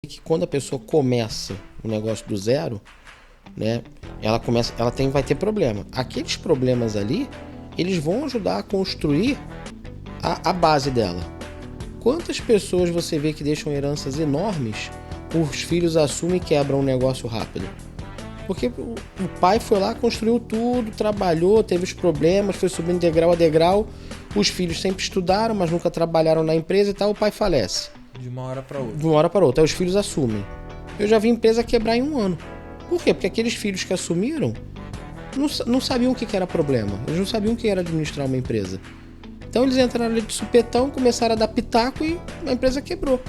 Que quando a pessoa começa o negócio do zero, né, vai ter problema. Aqueles problemas ali, eles vão ajudar a construir a base dela. Quantas pessoas você vê que deixam heranças enormes, os filhos assumem e quebram um negócio rápido? Porque o pai foi lá, construiu tudo, trabalhou, teve os problemas, foi subindo degrau a degrau. Os filhos sempre estudaram, mas nunca trabalharam na empresa e tal, o pai falece. De uma hora para outra. De uma hora para outra. Aí os filhos assumem. Eu já vi empresa quebrar em 1 ano. Por quê? Porque aqueles filhos que assumiram não sabiam o que era problema. Eles não sabiam o que era administrar uma empresa. Então eles entraram ali de supetão, começaram a dar pitaco e a empresa quebrou.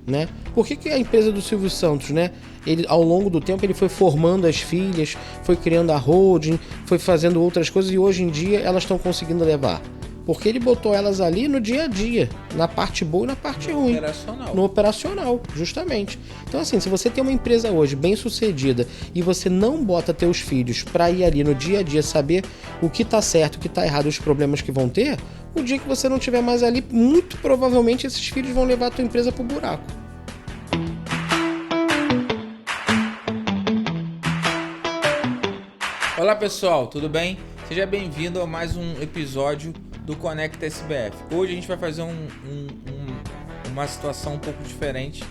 Né? Por que a empresa do Silvio Santos, né? Ele, ao longo do tempo, ele foi formando as filhas, foi criando a holding, foi fazendo outras coisas e hoje em dia elas estão conseguindo levar. Porque ele botou elas ali no dia a dia, na parte boa e na parte ruim. No operacional, justamente. Então assim, se você tem uma empresa hoje bem sucedida e você não bota teus filhos para ir ali no dia a dia saber o que tá certo, o que tá errado, os problemas que vão ter, o dia que você não estiver mais ali, muito provavelmente esses filhos vão levar a tua empresa pro buraco. Olá pessoal, tudo bem? Seja bem-vindo a mais um episódio do Conecta SBF. Hoje a gente vai fazer uma situação um pouco diferente,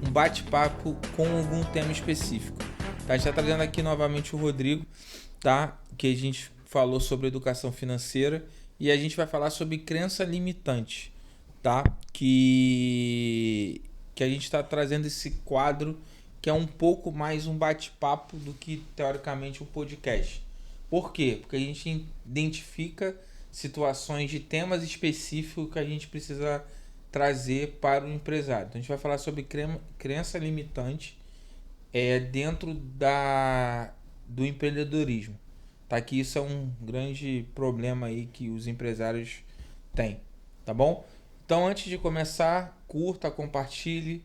um bate-papo com algum tema específico. Tá? A gente está trazendo aqui novamente o Rodrigo, tá? Que a gente falou sobre educação financeira e a gente vai falar sobre crença limitante, tá? Que a gente está trazendo esse quadro que é um pouco mais um bate-papo do que teoricamente um podcast. Por quê? Porque a gente identifica situações de temas específicos que a gente precisa trazer para o empresário. Então a gente vai falar sobre crença limitante dentro do empreendedorismo. Tá? Que isso é um grande problema aí que os empresários têm. Tá bom? Então antes de começar, curta, compartilhe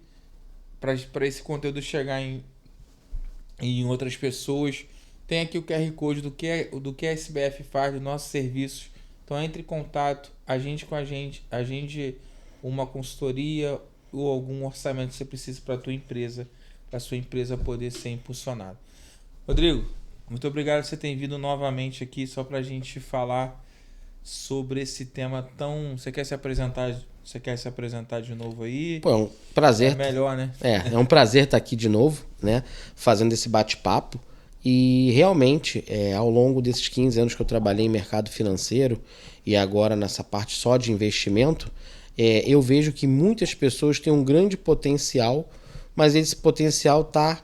para esse conteúdo chegar em outras pessoas. Tem aqui o QR Code do que a SBF faz, dos nossos serviços. Então entre em contato, agende uma consultoria ou algum orçamento que você precisa para a tua empresa, para a sua empresa poder ser impulsionada. Rodrigo, muito obrigado por você ter vindo novamente aqui só para a gente falar sobre esse tema tão... Você quer se apresentar de novo aí? Pô, é um prazer. É melhor, né? É um prazer estar aqui de novo, né? Fazendo esse bate-papo. E realmente, ao longo desses 15 anos que eu trabalhei em mercado financeiro e agora nessa parte só de investimento, eu vejo que muitas pessoas têm um grande potencial, mas esse potencial está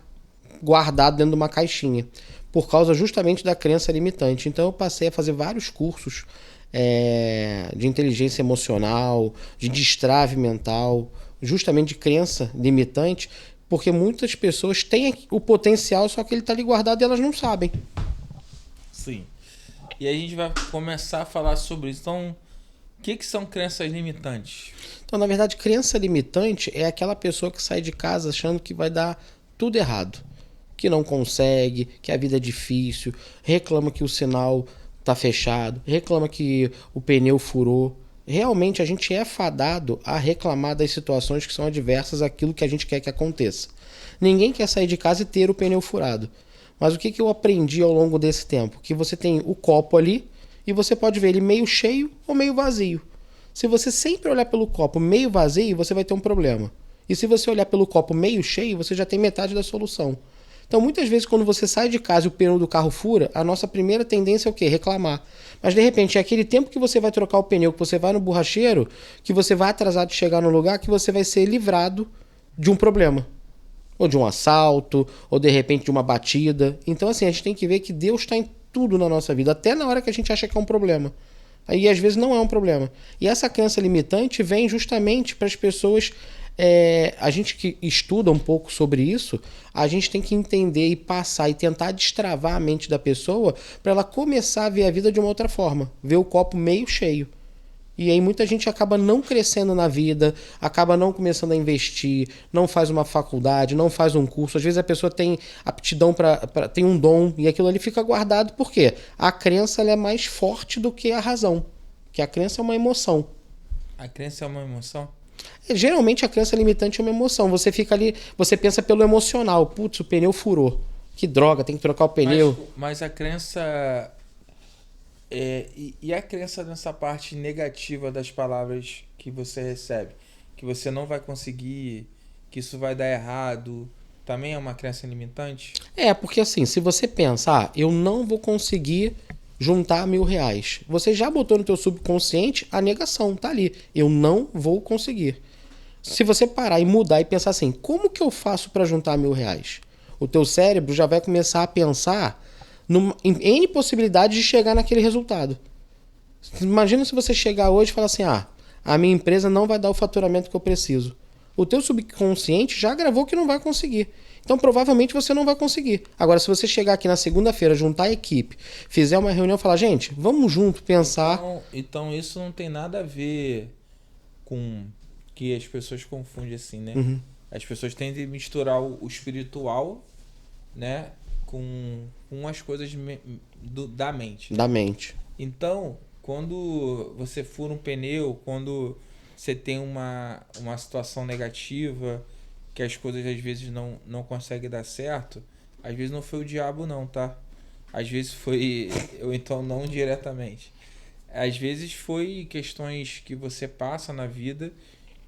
guardado dentro de uma caixinha, por causa justamente da crença limitante. Então eu passei a fazer vários cursos de inteligência emocional, de destrave mental, justamente de crença limitante, porque muitas pessoas têm o potencial, só que ele está ali guardado e elas não sabem. Sim. E aí a gente vai começar a falar sobre isso. Então, o que são crenças limitantes? Então, na verdade, crença limitante é aquela pessoa que sai de casa achando que vai dar tudo errado, que não consegue, que a vida é difícil, reclama que o sinal está fechado, reclama que o pneu furou. Realmente a gente é fadado a reclamar das situações que são adversas àquilo que a gente quer que aconteça. Ninguém quer sair de casa e ter o pneu furado. Mas o que eu aprendi ao longo desse tempo? Que você tem o copo ali e você pode ver ele meio cheio ou meio vazio. Se você sempre olhar pelo copo meio vazio, você vai ter um problema. E se você olhar pelo copo meio cheio, você já tem metade da solução. Então, muitas vezes, quando você sai de casa e o pneu do carro fura, a nossa primeira tendência é o quê? Reclamar. Mas, de repente, é aquele tempo que você vai trocar o pneu, que você vai no borracheiro, que você vai atrasar de chegar no lugar, que você vai ser livrado de um problema. Ou de um assalto, ou, de repente, de uma batida. Então, assim, a gente tem que ver que Deus está em tudo na nossa vida, até na hora que a gente acha que é um problema. Aí, às vezes, não é um problema. E essa crença limitante vem justamente para as pessoas... a gente que estuda um pouco sobre isso, a gente tem que entender e passar e tentar destravar a mente da pessoa para ela começar a ver a vida de uma outra forma, ver o copo meio cheio. E aí muita gente acaba não crescendo na vida, acaba não começando a investir, não faz uma faculdade, não faz um curso. Às vezes a pessoa tem aptidão tem um dom e aquilo ali fica guardado. Por quê? A crença ela é mais forte do que a razão, que a crença é uma emoção. A crença é uma emoção? Geralmente a crença limitante é uma emoção. Você fica ali, você pensa pelo emocional. Putz, o pneu furou. Que droga, tem que trocar o pneu. Mas a crença. E a crença nessa parte negativa das palavras que você recebe? Que você não vai conseguir, que isso vai dar errado. Também é uma crença limitante? Porque assim, se você pensa, eu não vou conseguir juntar R$ 1.000. Você já botou no teu subconsciente a negação, tá ali. Eu não vou conseguir. Se você parar e mudar e pensar assim, como que eu faço para juntar R$ 1.000? O teu cérebro já vai começar a pensar em N possibilidades de chegar naquele resultado. Imagina se você chegar hoje e falar assim, a minha empresa não vai dar o faturamento que eu preciso. O teu subconsciente já gravou que não vai conseguir. Então, provavelmente, você não vai conseguir. Agora, se você chegar aqui na segunda-feira, juntar a equipe, fizer uma reunião e falar, gente, vamos junto pensar... Então, isso não tem nada a ver com que as pessoas confundem assim, né? Uhum. As pessoas tendem a misturar o espiritual, né, com as coisas da mente. Da mente. Então, quando você fura um pneu, quando você tem uma situação negativa, que as coisas às vezes não conseguem dar certo, às vezes não foi o diabo não, tá? Às vezes foi, ou então não diretamente. Às vezes foi questões que você passa na vida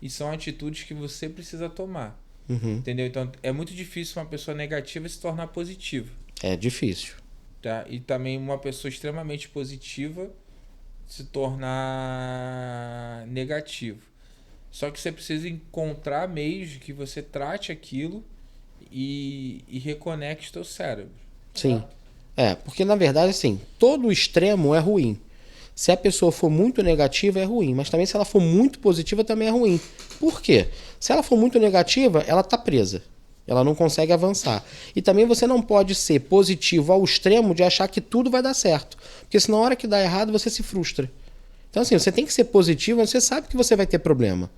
e são atitudes que você precisa tomar. Uhum. Entendeu? Então é muito difícil uma pessoa negativa se tornar positiva. É difícil. Tá? E também uma pessoa extremamente positiva se tornar negativo. Só que você precisa encontrar meios de que você trate aquilo e reconecte o teu cérebro. Sim. Porque na verdade, assim, todo extremo é ruim. Se a pessoa for muito negativa, é ruim. Mas também se ela for muito positiva, também é ruim. Por quê? Se ela for muito negativa, ela tá presa. Ela não consegue avançar. E também você não pode ser positivo ao extremo de achar que tudo vai dar certo. Porque se na hora que dá errado, você se frustra. Então assim, você tem que ser positivo, mas você sabe que você vai ter problema.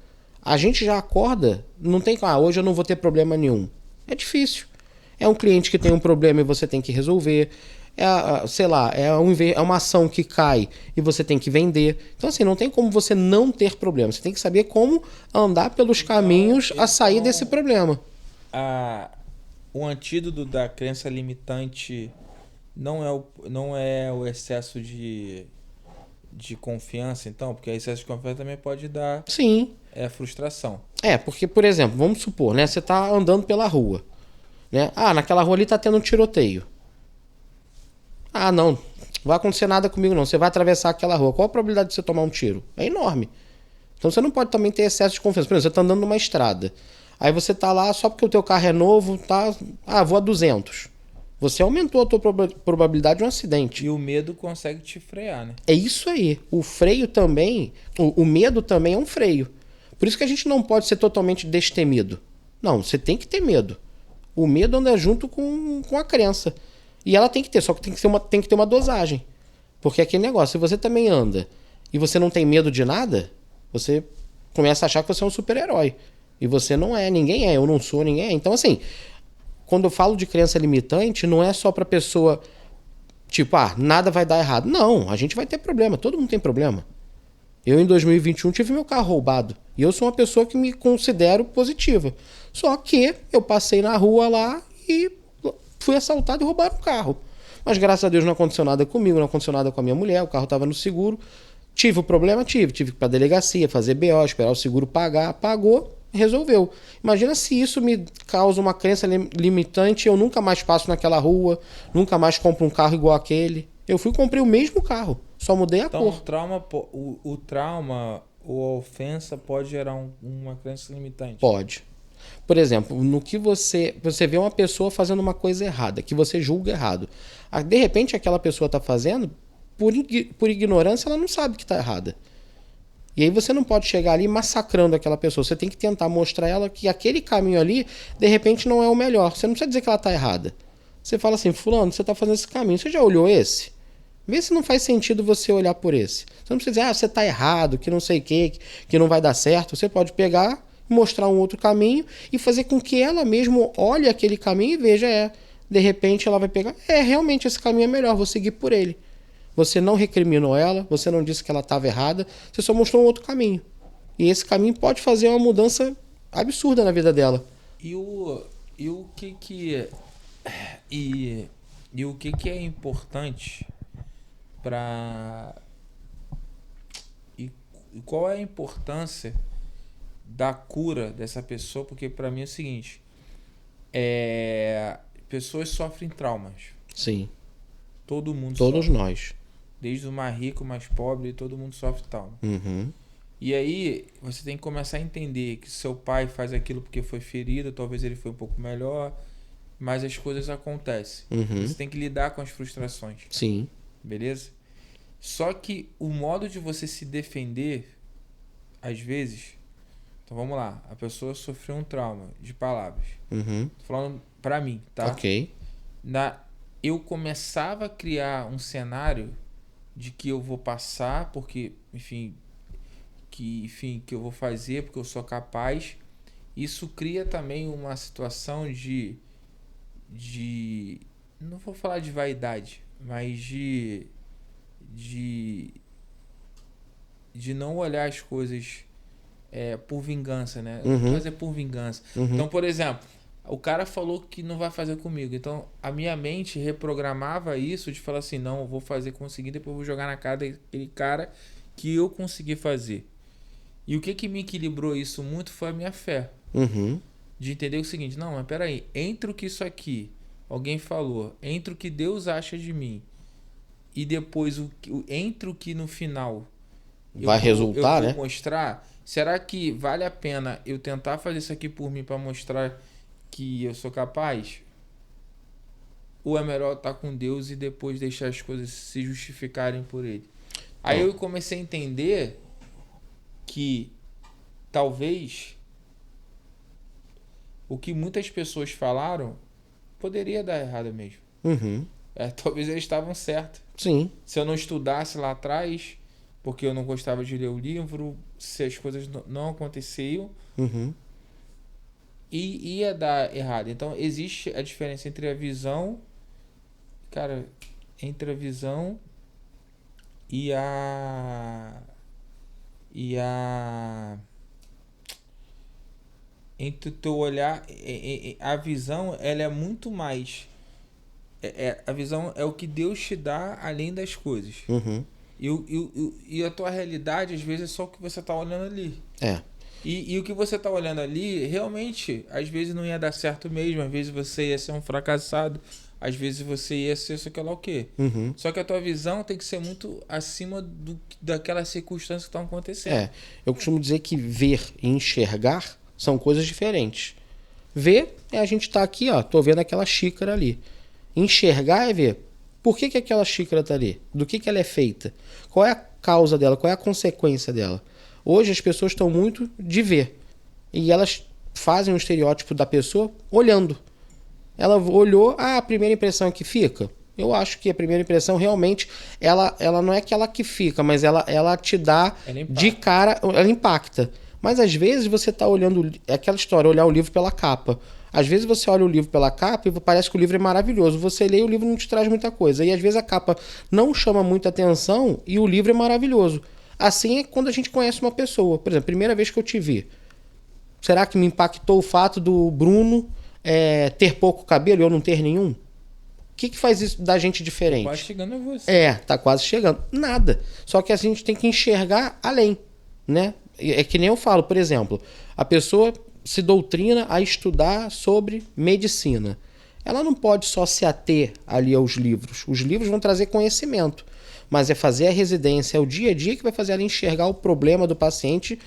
A gente já acorda, não tem... hoje eu não vou ter problema nenhum. É difícil. É um cliente que tem um problema e você tem que resolver. É uma ação que cai e você tem que vender. Então assim, não tem como você não ter problema. Você tem que saber como andar pelos caminhos a sair desse problema. O antídoto da crença limitante não é o excesso de confiança, então? Porque excesso de confiança também pode dar... Sim. Frustração. Porque, por exemplo, vamos supor, né? Você está andando pela rua. Né? Naquela rua ali está tendo um tiroteio. Não, não vai acontecer nada comigo não. Você vai atravessar aquela rua. Qual a probabilidade de você tomar um tiro? É enorme. Então você não pode também ter excesso de confiança. Por exemplo, você está andando numa estrada. Aí você está lá só porque o teu carro é novo, tá? Vou a 200. Você aumentou a tua probabilidade de um acidente. E o medo consegue te frear, né? É isso aí. O freio também... O medo também é um freio. Por isso que a gente não pode ser totalmente destemido. Não, você tem que ter medo. O medo anda junto com a crença. E ela tem que ter, só que tem que ter uma dosagem. Porque aquele negócio, se você também anda e você não tem medo de nada, você começa a achar que você é um super-herói. E você não é, ninguém é, eu não sou, ninguém é. Então assim, quando eu falo de crença limitante, não é só pra pessoa, tipo, nada vai dar errado. Não, a gente vai ter problema, todo mundo tem problema. Eu em 2021 tive meu carro roubado. E eu sou uma pessoa que me considero positiva. Só que eu passei na rua lá e fui assaltado e roubaram o carro. Mas graças a Deus não aconteceu nada comigo, não aconteceu nada com a minha mulher, o carro estava no seguro. Tive o problema? Tive que ir para a delegacia, fazer BO, esperar o seguro pagar. Pagou, resolveu. Imagina se isso me causa uma crença limitante, eu nunca mais passo naquela rua, nunca mais compro um carro igual aquele. Eu fui e comprei o mesmo carro, só mudei a cor. O trauma ou a ofensa pode gerar uma crença limitante? Pode. Por exemplo, no que você vê uma pessoa fazendo uma coisa errada, que você julga errado. De repente aquela pessoa está fazendo, por ignorância, ela não sabe que está errada. E aí você não pode chegar ali massacrando aquela pessoa. Você tem que tentar mostrar a ela que aquele caminho ali, de repente, não é o melhor. Você não precisa dizer que ela está errada. Você fala assim, fulano, você está fazendo esse caminho. Você já olhou esse? Vê se não faz sentido você olhar por esse. Você não precisa dizer, você está errado, que não sei o que não vai dar certo. Você pode pegar, mostrar um outro caminho e fazer com que ela mesmo olhe aquele caminho e veja, de repente ela vai pegar, realmente esse caminho é melhor, vou seguir por ele. Você não recriminou ela, você não disse que ela estava errada, você só mostrou um outro caminho. E esse caminho pode fazer uma mudança absurda na vida dela. E o que é importante para e qual é a importância da cura dessa pessoa? Porque para mim é o seguinte, pessoas sofrem traumas. Sim. Todo mundo Todos sofre. nós. Desde o mais rico, o mais pobre, todo mundo sofre trauma. Uhum. E aí você tem que começar a entender que seu pai faz aquilo porque foi ferido, talvez ele foi um pouco melhor, mas as coisas acontecem. Uhum. Você tem que lidar com as frustrações. Sim. Beleza? Só que o modo de você se defender, às vezes... Então vamos lá. A pessoa sofreu um trauma de palavras. Uhum. Tô falando pra mim, tá? Ok. Eu começava a criar um cenário de que eu vou passar, porque, enfim, que eu vou fazer, porque eu sou capaz. Isso cria também uma situação de não vou falar de vaidade, mas de não olhar as coisas por vingança, né? Uhum. Fazer por vingança. Uhum. Então, por exemplo, o cara falou que não vai fazer comigo. Então, a minha mente reprogramava isso de falar assim, não, eu vou fazer conseguir, depois eu vou jogar na cara daquele cara que eu consegui fazer. E o que me equilibrou isso muito foi a minha fé. Uhum. De entender o seguinte, não, mas peraí, entre o que isso aqui alguém falou, entre o que Deus acha de mim e depois entre o que no final Vai resultar, eu né? vou mostrar, será que vale a pena eu tentar fazer isso aqui por mim para mostrar que eu sou capaz? Ou é melhor estar com Deus e depois deixar as coisas se justificarem por Ele? Aí eu comecei a entender que talvez o que muitas pessoas falaram poderia dar errado mesmo. Uhum. Talvez eles estavam certos. Sim. Se eu não estudasse lá atrás, porque eu não gostava de ler o livro, se as coisas não aconteciam, Uhum. e ia dar errado. Então existe a diferença entre a visão, cara, entre a visão e entre o teu olhar, a visão, ela é muito mais, a visão é o que Deus te dá além das coisas. Uhum. E a tua realidade às vezes é só o que você está olhando ali. E o que você está olhando ali, realmente, às vezes não ia dar certo mesmo, às vezes você ia ser um fracassado, às vezes você ia ser sei lá o quê. Uhum. Só que a tua visão tem que ser muito acima daquelas circunstâncias que estão acontecendo. Eu costumo dizer que ver e enxergar são coisas diferentes. Ver é a gente estar aqui, ó, tô vendo aquela xícara ali. Enxergar é ver por que aquela xícara tá ali, do que ela é feita, qual é a causa dela, qual é a consequência dela. Hoje as pessoas estão muito de ver e elas fazem um estereótipo da pessoa olhando. Ela olhou, a primeira impressão que fica. Eu acho que a primeira impressão realmente ela não é aquela que fica, mas ela te dá de cara, ela impacta. Mas às vezes você está olhando, é aquela história, olhar o livro pela capa. Às vezes você olha o livro pela capa e parece que o livro é maravilhoso. Você lê e o livro não te traz muita coisa. E às vezes a capa não chama muita atenção e o livro é maravilhoso. Assim é quando a gente conhece uma pessoa. Por exemplo, primeira vez que eu te vi. Será que me impactou o fato do Bruno ter pouco cabelo e eu não ter nenhum? O que faz isso da gente diferente? Tá quase chegando a você. Tá quase chegando. Nada. Só que a gente tem que enxergar além, né? É que nem eu falo, por exemplo, a pessoa se doutrina a estudar sobre medicina. Ela não pode só se ater ali aos livros. Os livros vão trazer conhecimento, mas é fazer a residência, é o dia a dia que vai fazer ela enxergar o problema do paciente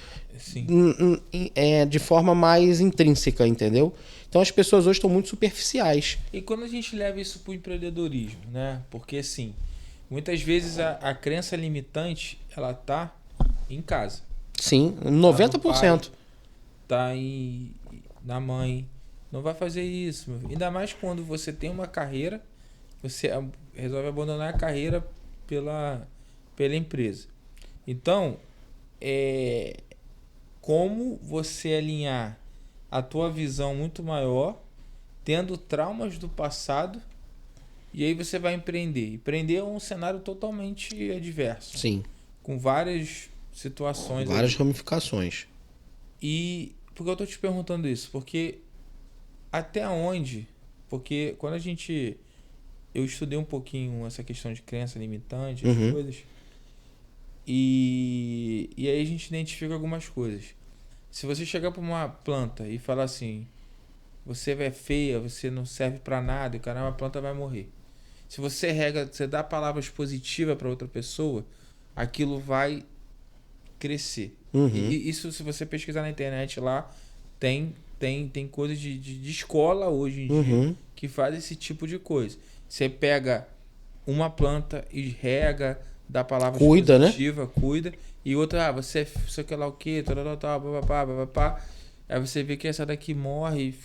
de forma mais intrínseca, entendeu? Então as pessoas hoje estão muito superficiais. E quando a gente leva isso para o empreendedorismo, né? Porque assim, muitas vezes a crença limitante, ela tá em casa. Sim, 90%. Tá na mãe. Não vai fazer isso, meu filho. Ainda mais quando você tem uma carreira, você resolve abandonar a carreira pela empresa. Então, como você alinhar a tua visão muito maior, tendo traumas do passado, e aí você vai empreender. Empreender é um cenário totalmente adverso. Sim. Com várias situações. Várias ramificações. E por que eu tô te perguntando isso? Porque até onde? Porque quando eu estudei um pouquinho essa questão de crença limitante, as coisas, e aí a gente identifica algumas coisas. Se você chegar para uma planta e falar assim, você é feia, você não serve para nada, e caramba, a planta vai morrer. Se você rega, você dá palavras positivas para outra pessoa, aquilo vai crescer. E isso, se você pesquisar na internet lá, tem coisas de escola hoje em dia que faz esse tipo de coisa. Você pega uma planta e rega, dá palavras positivas, cuida, e outra, você quer lá o quê, papapá. Aí você vê que essa daqui morre,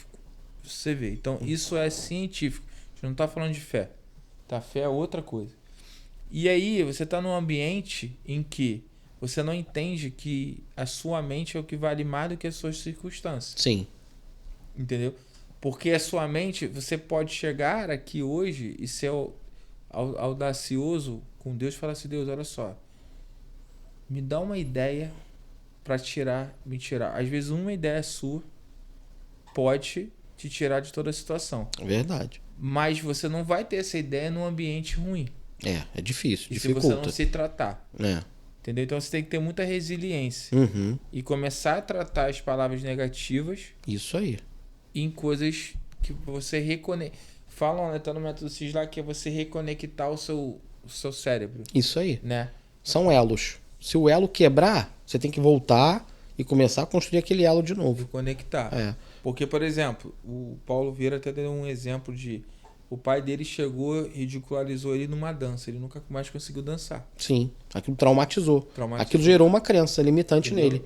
você vê. Então, isso é científico. A gente não tá falando de fé. Tá? Fé é outra coisa. E aí, você tá num ambiente em que você não entende que a sua mente é o que vale mais do que as suas circunstâncias. Sim. Entendeu? Porque a sua mente, você pode chegar aqui hoje e ser audacioso com Deus e falar assim, Deus, olha só, me dá uma ideia para me tirar. Às vezes uma ideia sua pode te tirar de toda a situação. Verdade. Mas você não vai ter essa ideia num ambiente ruim. É difícil, e dificulta. Se você não se tratar. É. Entendeu? Então você tem que ter muita resiliência. E começar a tratar as palavras negativas. Isso aí. Em coisas que você reconecta. Falam, né, tá no método CIS lá, que é você reconectar o seu cérebro. Isso aí. Né? São elos. Se o elo quebrar, você tem que voltar e começar a construir aquele elo de novo. Conectar. É. Porque, por exemplo, o Paulo Vieira até deu um exemplo de... O pai dele chegou, ridicularizou ele numa dança. Ele nunca mais conseguiu dançar. Sim. Aquilo traumatizou. Aquilo gerou uma crença limitante nele.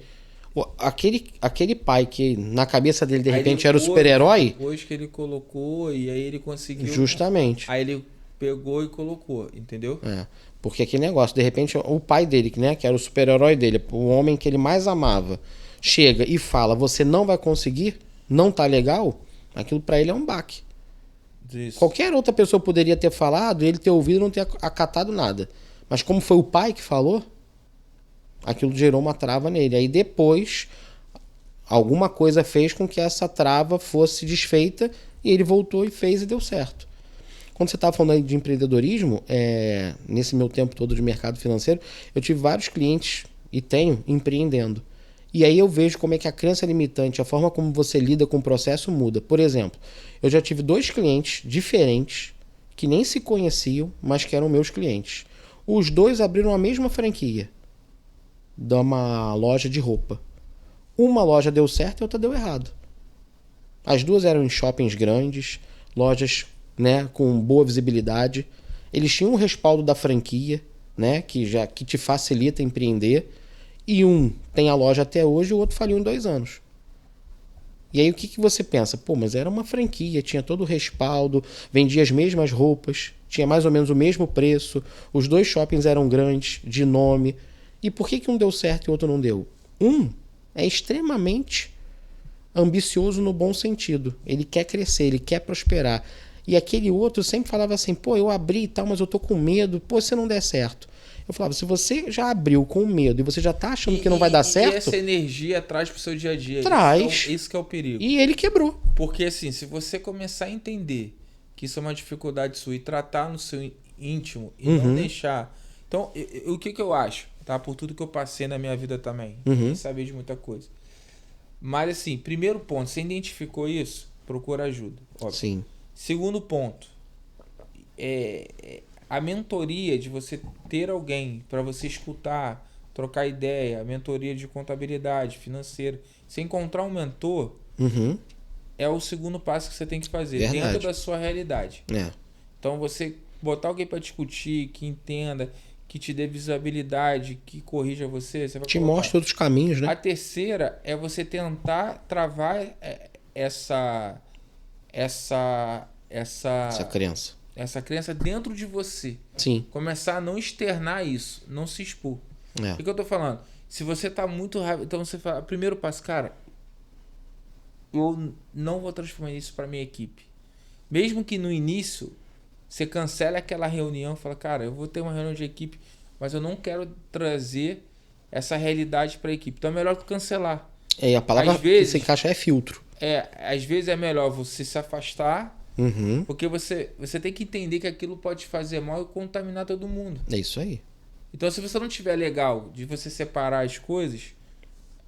Aquele pai que na cabeça dele de repente era o super-herói. Depois que ele colocou e aí ele conseguiu. Justamente. Aí ele pegou e colocou, entendeu? É. Porque aquele negócio, de repente, o pai dele, né, que era o super-herói dele, o homem que ele mais amava, chega e fala: você não vai conseguir, não tá legal, aquilo pra ele é um baque. Isso. Qualquer outra pessoa poderia ter falado, ele ter ouvido e não ter acatado nada. Mas como foi o pai que falou, aquilo gerou uma trava nele. Aí depois, alguma coisa fez com que essa trava fosse desfeita e ele voltou e fez e deu certo. Quando você estava falando aí de empreendedorismo, nesse meu tempo todo de mercado financeiro, eu tive vários clientes e tenho empreendendo. E aí eu vejo como é que a crença limitante, a forma como você lida com o processo muda. Por exemplo, eu já tive 2 clientes diferentes que nem se conheciam, mas que eram meus clientes. Os 2 abriram a mesma franquia de uma loja de roupa. Uma loja deu certo e a outra deu errado. As 2 eram em shoppings grandes, lojas, né, com boa visibilidade. Eles tinham o respaldo da franquia, né, que te facilita empreender. E um tem a loja até hoje e o outro faliu em 2 anos. E aí o que você pensa? Pô, mas era uma franquia, tinha todo o respaldo, vendia as mesmas roupas, tinha mais ou menos o mesmo preço, os 2 shoppings eram grandes, de nome. E por que um deu certo e o outro não deu? Um é extremamente ambicioso no bom sentido. Ele quer crescer, ele quer prosperar. E aquele outro sempre falava assim, pô, eu abri e tal, mas eu tô com medo, pô, se não der certo. Eu falava, se você já abriu com medo e você já tá achando que não vai dar certo... E essa energia traz pro seu dia a dia. Traz. Isso que é o perigo. E ele quebrou. Porque assim, se você começar a entender que isso é uma dificuldade sua e tratar no seu íntimo e não deixar... Então, o que eu acho? Tá? Por tudo que eu passei na minha vida também. Nem saber de muita coisa. Mas assim, primeiro ponto, você identificou isso? Procura ajuda. Óbvio. Sim. Segundo ponto, a mentoria de você ter alguém para você escutar, trocar ideia, a mentoria de contabilidade, financeira. Você encontrar um mentor é o segundo passo que você tem que fazer. Verdade. Dentro da sua realidade. Então você botar alguém para discutir, que entenda, que te dê visibilidade, que corrija você vai te mostra outros caminhos, né? A terceira é você tentar travar essa crença. Essa crença dentro de você. Sim. Começar a não externar isso, não se expor. O que eu tô falando? Se você tá muito rápido, então você fala, primeiro passo, cara, eu não vou transformar isso para minha equipe. Mesmo que no início você cancele aquela reunião e fala, cara, eu vou ter uma reunião de equipe, mas eu não quero trazer essa realidade para a equipe. Então é melhor tu cancelar. A palavra Às vezes, que se encaixa é filtro. Às vezes é melhor você se afastar, Uhum. porque você tem que entender que aquilo pode te fazer mal e contaminar todo mundo. É isso aí. Então, se você não tiver legal de você separar as coisas,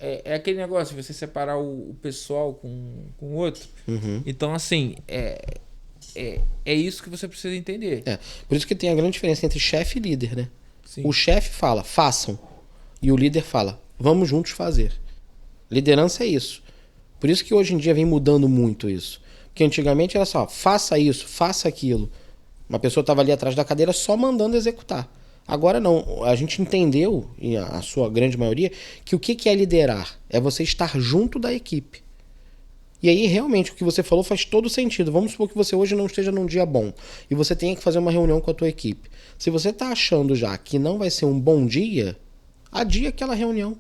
é aquele negócio de você separar o pessoal com o outro. Uhum. Então, assim, é isso que você precisa entender. Por isso que tem a grande diferença entre chefe e líder, né? Sim. O chefe fala, façam. E o líder fala, vamos juntos fazer. Liderança é isso. Por isso que hoje em dia vem mudando muito isso. Porque antigamente era só, faça isso, faça aquilo. Uma pessoa estava ali atrás da cadeira só mandando executar. Agora não. A gente entendeu, e a sua grande maioria, que o que é liderar? É você estar junto da equipe. E aí, realmente, o que você falou faz todo sentido. Vamos supor que você hoje não esteja num dia bom e você tenha que fazer uma reunião com a tua equipe. Se você está achando já que não vai ser um bom dia, adia aquela reunião.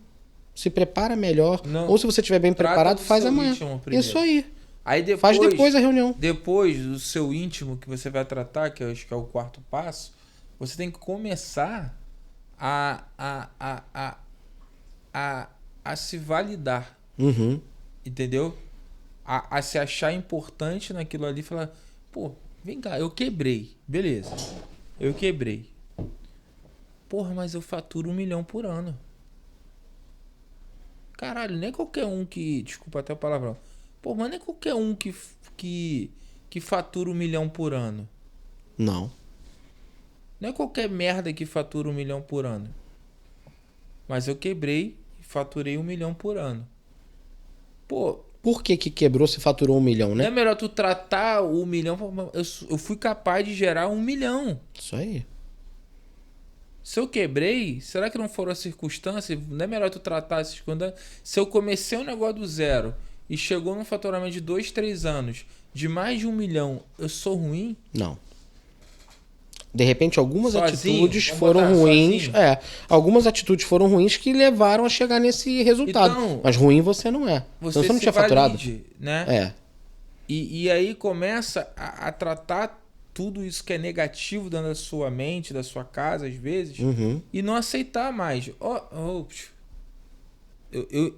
Se prepara melhor. Não, ou se você estiver bem preparado, faz amanhã. Isso aí. Aí depois, faz depois a reunião. Depois do seu íntimo que você vai tratar, que eu acho que é o quarto passo, você tem que começar a se validar. Uhum. Entendeu? A se achar importante naquilo ali e falar, pô, vem cá, eu quebrei. Beleza. Eu quebrei. Porra, mas eu faturo 1 milhão por ano. Caralho, nem qualquer um que... Desculpa até o palavrão. Pô, mas nem qualquer um que fatura 1 milhão por ano. Não. Não é qualquer merda que fatura 1 milhão por ano. Mas eu quebrei e faturei 1 milhão por ano. Pô... Por que quebrou se faturou 1 milhão, né? Não é melhor tu tratar o 1 milhão... Eu fui capaz de gerar 1 milhão. Isso aí. Se eu quebrei, será que não foram as circunstâncias? Não é melhor tu tratar essas circunstâncias? Se eu comecei um negócio do zero e chegou num faturamento de 2, 3 anos de mais de 1 milhão, eu sou ruim? Não. De repente, algumas Sozinho? atitudes Vamos foram botar ruins. sozinho? Algumas atitudes foram ruins que levaram a chegar nesse resultado. Então, mas ruim você não é. Você não se tinha faturado. valide, né? É. E aí começa a tratar tudo isso que é negativo dentro da sua mente, da sua casa, às vezes, Uhum. e não aceitar mais.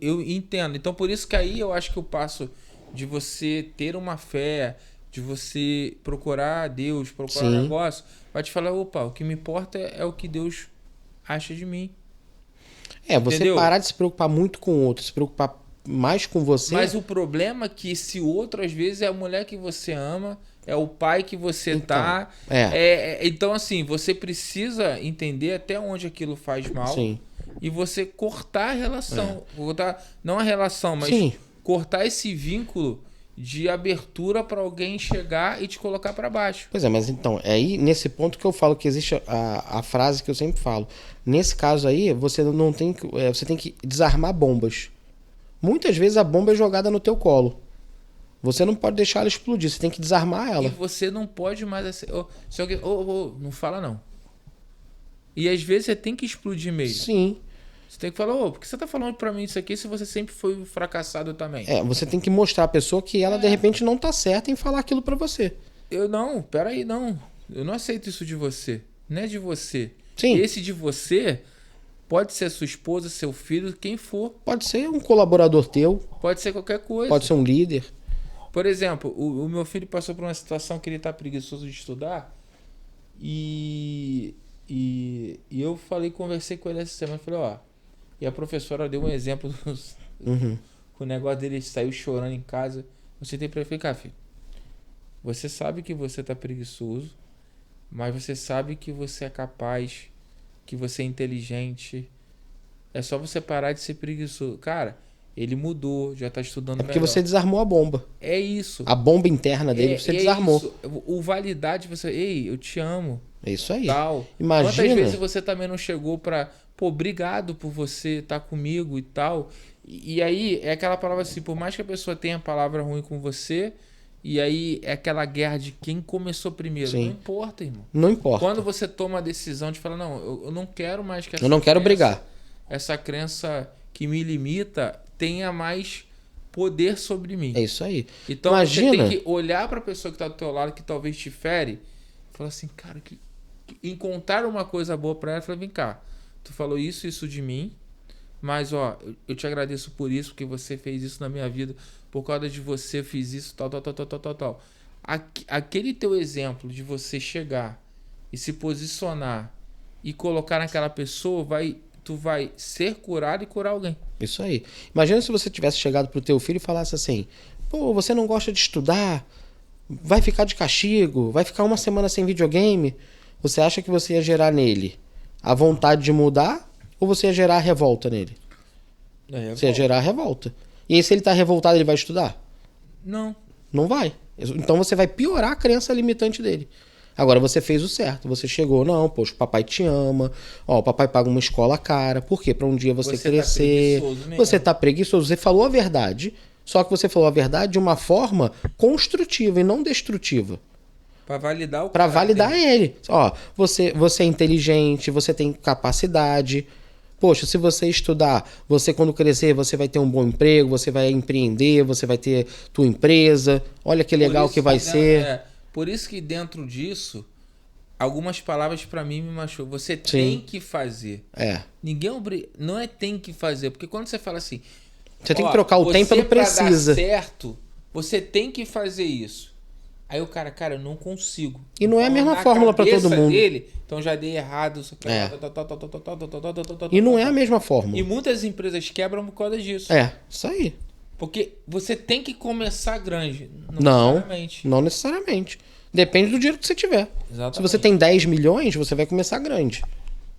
Eu entendo. Então, por isso que aí eu acho que o passo de você ter uma fé, de você procurar Deus, procurar um negócio, vai te falar, opa, o que me importa é o que Deus acha de mim. Você Entendeu? parar de se preocupar muito com o outro, se preocupar mais com você. Mas o problema é que esse outro, às vezes, é a mulher que você ama, é o pai que você então, então, assim, você precisa entender até onde aquilo faz mal. Sim. E você cortar a relação. Cortar, não a relação, mas Sim. cortar esse vínculo de abertura para alguém chegar e te colocar para baixo. Pois é, mas então, é aí nesse ponto que eu falo que existe a frase que eu sempre falo. Nesse caso aí, você não tem que, você tem que desarmar bombas. Muitas vezes a bomba é jogada no teu colo. Você não pode deixar ela explodir, você tem que desarmar ela. E você não pode mais... se alguém, não fala não. E às vezes você tem que explodir mesmo. Sim. Você tem que falar, por que você tá falando pra mim isso aqui se você sempre foi fracassado também? Você tem que mostrar à pessoa que ela de repente não tá certa em falar aquilo pra você. Peraí, não. Eu não aceito isso de você. Não é de você. Sim. Esse de você pode ser sua esposa, seu filho, quem for. Pode ser um colaborador teu. Pode ser qualquer coisa. Pode ser um líder. Por exemplo, o meu filho passou por uma situação que ele tá preguiçoso de estudar e eu conversei com ele essa semana, falei, e a professora deu um exemplo o negócio dele saiu chorando em casa. Eu sentei pra ele e falei, filho, você sabe que você tá preguiçoso, mas você sabe que você é capaz, que você é inteligente. É só você parar de ser preguiçoso. Cara, ele mudou, já tá estudando porque melhor. você desarmou a bomba. É isso. A bomba interna dele você desarmou. Isso. O validar de você, eu te amo. É isso aí. Tal. Imagina. Quantas vezes você também não chegou pra... obrigado por você estar comigo e tal. E aí é aquela palavra assim, por mais que a pessoa tenha palavra ruim com você, e aí é aquela guerra de quem começou primeiro. Sim. Não importa, irmão. Não importa. Quando você toma a decisão de falar, não, eu não quero mais que eu não quero brigar. Essa crença que me limita tenha mais poder sobre mim. É isso aí. Então Imagina. você tem que olhar para a pessoa que está do teu lado, que talvez te fere, e falar assim, cara, encontrar uma coisa boa para ela, falar, vem cá, tu falou isso de mim, mas ó, eu te agradeço por isso, porque você fez isso na minha vida, por causa de você eu fiz isso, tal. Aquele teu exemplo de você chegar e se posicionar e colocar naquela pessoa, tu vai ser curado e curar alguém. Isso aí. Imagina se você tivesse chegado pro teu filho e falasse assim: pô, você não gosta de estudar, vai ficar de castigo, vai ficar uma semana sem videogame. Você acha que você ia gerar nele a vontade de mudar ou você ia gerar revolta nele? Você ia gerar revolta. E aí, se ele tá revoltado, ele vai estudar? Não. Não vai. Então você vai piorar a crença limitante dele. Agora você fez o certo. Você chegou, não, poxa, o papai te ama. Ó, o papai paga uma escola cara. Por quê? Pra um dia você crescer. Tá preguiçoso mesmo. Você tá preguiçoso. Você falou a verdade. Só que você falou a verdade de uma forma construtiva e não destrutiva. Pra validar o Pra cara, validar tem. ele. Ó, você é inteligente, você tem capacidade. Poxa, se você estudar, você quando crescer, você vai ter um bom emprego, você vai empreender, você vai ter tua empresa. Olha que legal que vai ser. Por isso que dentro disso, algumas palavras pra mim me machucam. Você Sim. tem que fazer. É. Ninguém não é tem que fazer, porque quando você fala assim, Você tem que trocar o tempo pelo precisa. Pra dar certo, você tem que fazer isso. Aí o cara, eu não consigo. E não é a Então, mesma na fórmula pra todo cabeça mundo. dele, então já dei errado. É. E não é a mesma fórmula. E muitas empresas quebram por causa disso. É, isso aí. Porque você tem que começar grande. Não, necessariamente. não necessariamente. Depende do dinheiro que você tiver. Exatamente. Se você tem 10 milhões, você vai começar grande.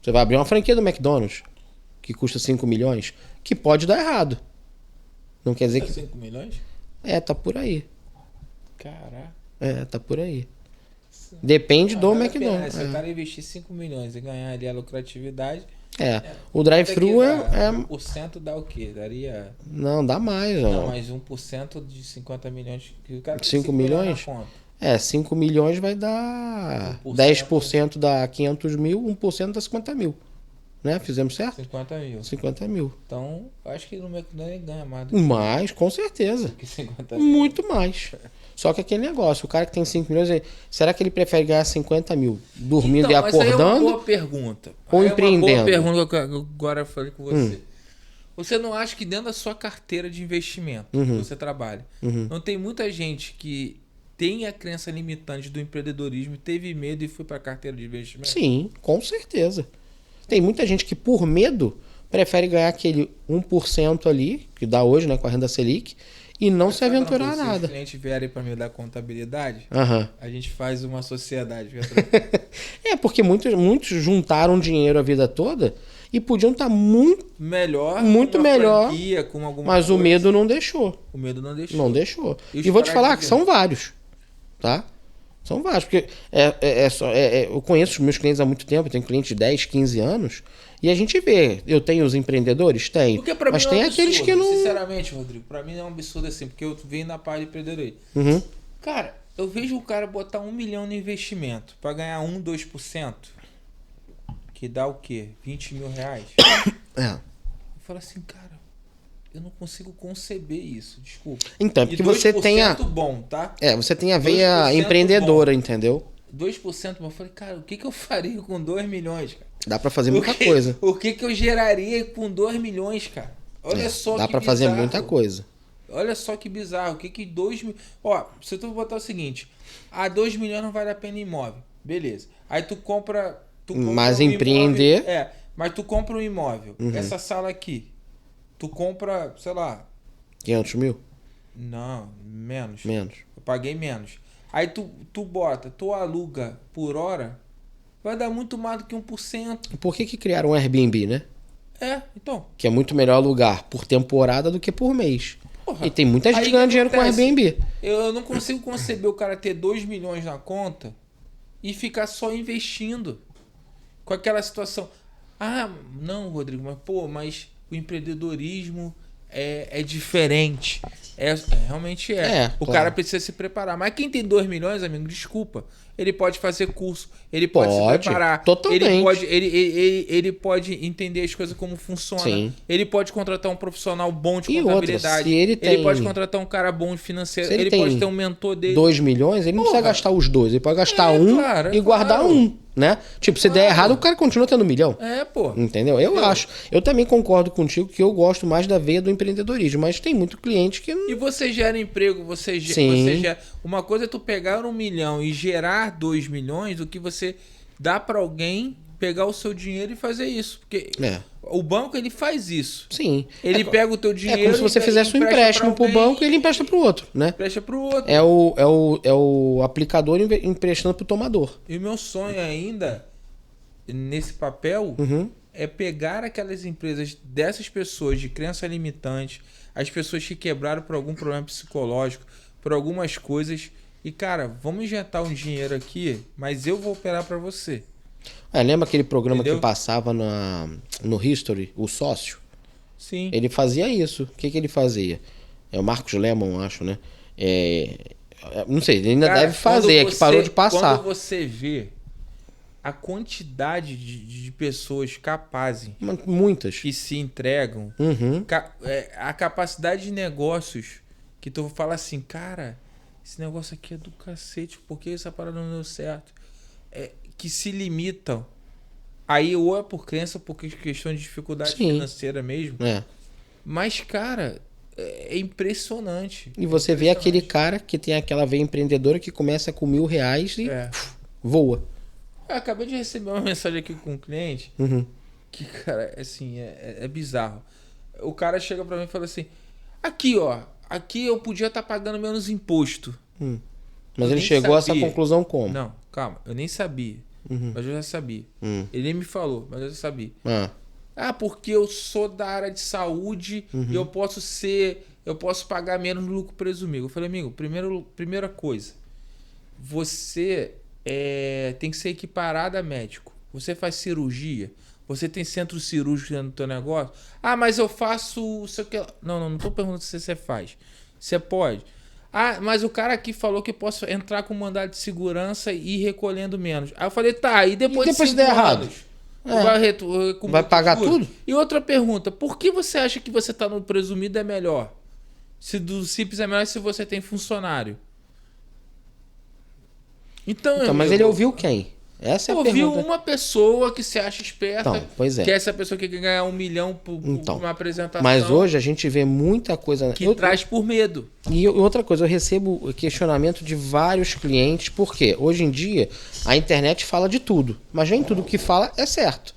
Você vai abrir uma franquia do McDonald's, que custa 5 milhões, que pode dar errado. Não quer dizer que... 5 milhões? É, tá por aí. Caraca. É, tá por aí. Depende do McDonald's. Se o cara investir 5 milhões e ganhar ali a lucratividade... O drive-thru é... 1% dá o quê? Daria... Não, dá mais. Não, Ó. mas 1% de 50 milhões... Que o cara tem 5 milhões? na conta. 5 milhões vai dar... 1%. 10% dá 500 mil, 1% dá 50 mil. Né? Fizemos certo? 50 mil. 50 mil. Então, acho que no McDonald's ele ganha mais do Mais, com certeza. que 50 mil. Muito mais. Só que aquele negócio, o cara que tem 5 milhões, será que ele prefere ganhar 50 mil dormindo Então, e mas aí é uma acordando? boa pergunta. Ou Aí empreendendo? É uma boa pergunta que eu agora falei com você. Você não acha que dentro da sua carteira de investimento, que você trabalha, não tem muita gente que tem a crença limitante do empreendedorismo, teve medo e foi para a carteira de investimento? Sim, com certeza. Tem muita gente que, por medo, prefere ganhar aquele 1% ali, que dá hoje, né, com a renda Selic, e não se aventurar Se nada. os clientes vierem para me dar contabilidade, Aham. a gente faz uma sociedade. Porque muitos juntaram dinheiro a vida toda e podiam estar muito Melhor, Muito com uma melhor, franquia, com alguma mas coisa. o medo não deixou. O medo não deixou. Não deixou. E os E vou te caras falar que dizendo? são vários, tá? São vários, porque eu conheço os meus clientes há muito tempo, eu tenho clientes de 10, 15 anos, e a gente vê, eu tenho os empreendedores? Tenho. Porque pra Mas mim tem é um aqueles absurdo, que não... sinceramente, Rodrigo, pra mim é um absurdo assim, porque eu venho na parte de empreendedorismo. Uhum. Cara, eu vejo o cara botar 1 milhão no investimento pra ganhar 2%, que dá o quê? 20 mil reais. Eu falo assim, cara, eu não consigo conceber isso, desculpa. Então, é porque você tem a... bom, tá? você tem a veia 2% empreendedora, entendeu? 2% bom. Eu falei, cara, o que eu faria com 2 milhões, cara? Dá pra fazer muita coisa. O que eu geraria com 2 milhões, cara? Olha só Dá que pra fazer bizarro. muita coisa. Olha só que bizarro. O que 2 milhões... Ó, se tu botar o seguinte, 2 milhões não vale a pena imóvel. Beleza. Aí tu compra Mas um empreender... imóvel, mas tu compra um imóvel. Essa sala aqui, tu compra, sei lá... 500 mil? Não, menos. Menos. Eu paguei menos. Aí tu aluga por hora, vai dar muito mais do que 1%. Por que criaram um Airbnb, né? Então. Que é muito melhor alugar por temporada do que por mês. Porra, E tem muita gente aí ganhando que dinheiro com acontece? Airbnb. Eu não consigo conceber o cara ter 2 milhões na conta e ficar só investindo com aquela situação. Não, Rodrigo, mas o empreendedorismo é diferente. Realmente é. O claro. cara precisa se preparar. Mas quem tem 2 milhões, amigo, desculpa. Ele pode fazer curso, ele pode se preparar. Totalmente. Ele pode entender as coisas como funciona. Sim. Ele pode contratar um profissional bom de E outra, contabilidade. se ele tem- pode contratar um cara bom de financeiro. Se ele Ele tem pode ter um mentor dele. 2 milhões, ele não precisa gastar os dois. Ele pode gastar É um claro, e guardar claro. um. né? Tipo, se der errado, o cara continua tendo 1 milhão. Pô. Entendeu? Eu acho. Eu também concordo contigo que eu gosto mais da veia do empreendedorismo, mas tem muito cliente que não... E você gera emprego, você gera... Uma coisa é tu pegar 1 milhão e gerar 2 milhões do que você dá pra alguém pegar o seu dinheiro e fazer isso. Porque o banco, ele faz isso. Sim. Ele pega o teu dinheiro... É como se você fizesse um empréstimo pro banco e ele empresta pro outro, né? Empresta pro outro. É o aplicador emprestando pro tomador. E o meu sonho ainda, nesse papel, é pegar aquelas empresas dessas pessoas de crença limitante, as pessoas que quebraram por algum problema psicológico, por algumas coisas, e, cara, vamos injetar um dinheiro aqui, mas eu vou operar para você. Lembra aquele programa Entendeu? que passava no History, o sócio? Sim. Ele fazia isso. O que ele fazia? É o Marcos Lemon, acho, né? Não sei, ele ainda deve fazer, que parou de passar. Quando você vê a quantidade de pessoas capazes, muitas, que se entregam, a capacidade de negócios que tu fala assim, cara, esse negócio aqui é do cacete, por que essa parada não deu certo? Que se limitam. Aí ou é por crença, por questão de dificuldade financeira mesmo. Mas, cara, é impressionante. E você vê aquele cara que tem aquela veia empreendedora que começa com R$1.000 e voa. Eu acabei de receber uma mensagem aqui com um cliente que, cara, assim, é bizarro. O cara chega pra mim e fala assim, aqui eu podia estar pagando menos imposto. Mas ele chegou a essa conclusão como? Não, calma, eu nem sabia. Mas eu já sabia. Ele nem me falou, mas eu já sabia. Porque eu sou da área de saúde e eu posso pagar menos no lucro presumido. Eu falei, amigo, primeira coisa, você tem que ser equiparado a médico. Você faz cirurgia, você tem centro cirúrgico dentro do teu negócio. Mas eu faço... Não tô perguntando se você faz. Você pode. Mas o cara aqui falou que eu posso entrar com mandado de segurança e ir recolhendo menos. Aí eu falei, e depois se der errado? Vai pagar tudo? E outra pergunta, por que você acha que você está no presumido é melhor? Se do simples é melhor se você tem funcionário? Então mas ele ouviu quem? Essa é a pergunta. Ouviu uma pessoa que se acha esperta, pois é. que é essa pessoa que quer ganhar 1 milhão por uma apresentação. Mas hoje a gente vê muita coisa... que traz por medo. E outra coisa, eu recebo questionamento de vários clientes, porque hoje em dia a internet fala de tudo, mas nem tudo que fala é certo.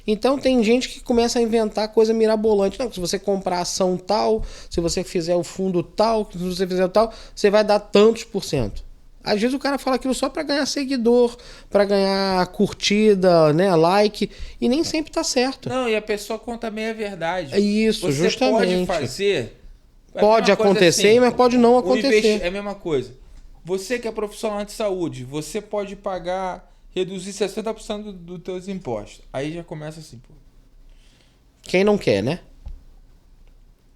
Então tem gente que começa a inventar coisa mirabolante. Não, se você comprar ação tal, se você fizer o fundo tal, se você fizer o tal, você vai dar tantos %. Às vezes o cara fala aquilo só para ganhar seguidor, para ganhar curtida, né, like, e nem sempre tá certo. Não, e a pessoa conta meia verdade. É isso, você justamente. Pode fazer... Pode acontecer, assim, mas pode não acontecer. É a mesma coisa. Você que é profissional de saúde, você pode reduzir 60% dos teus impostos. Aí já começa assim, pô. Quem não quer, né?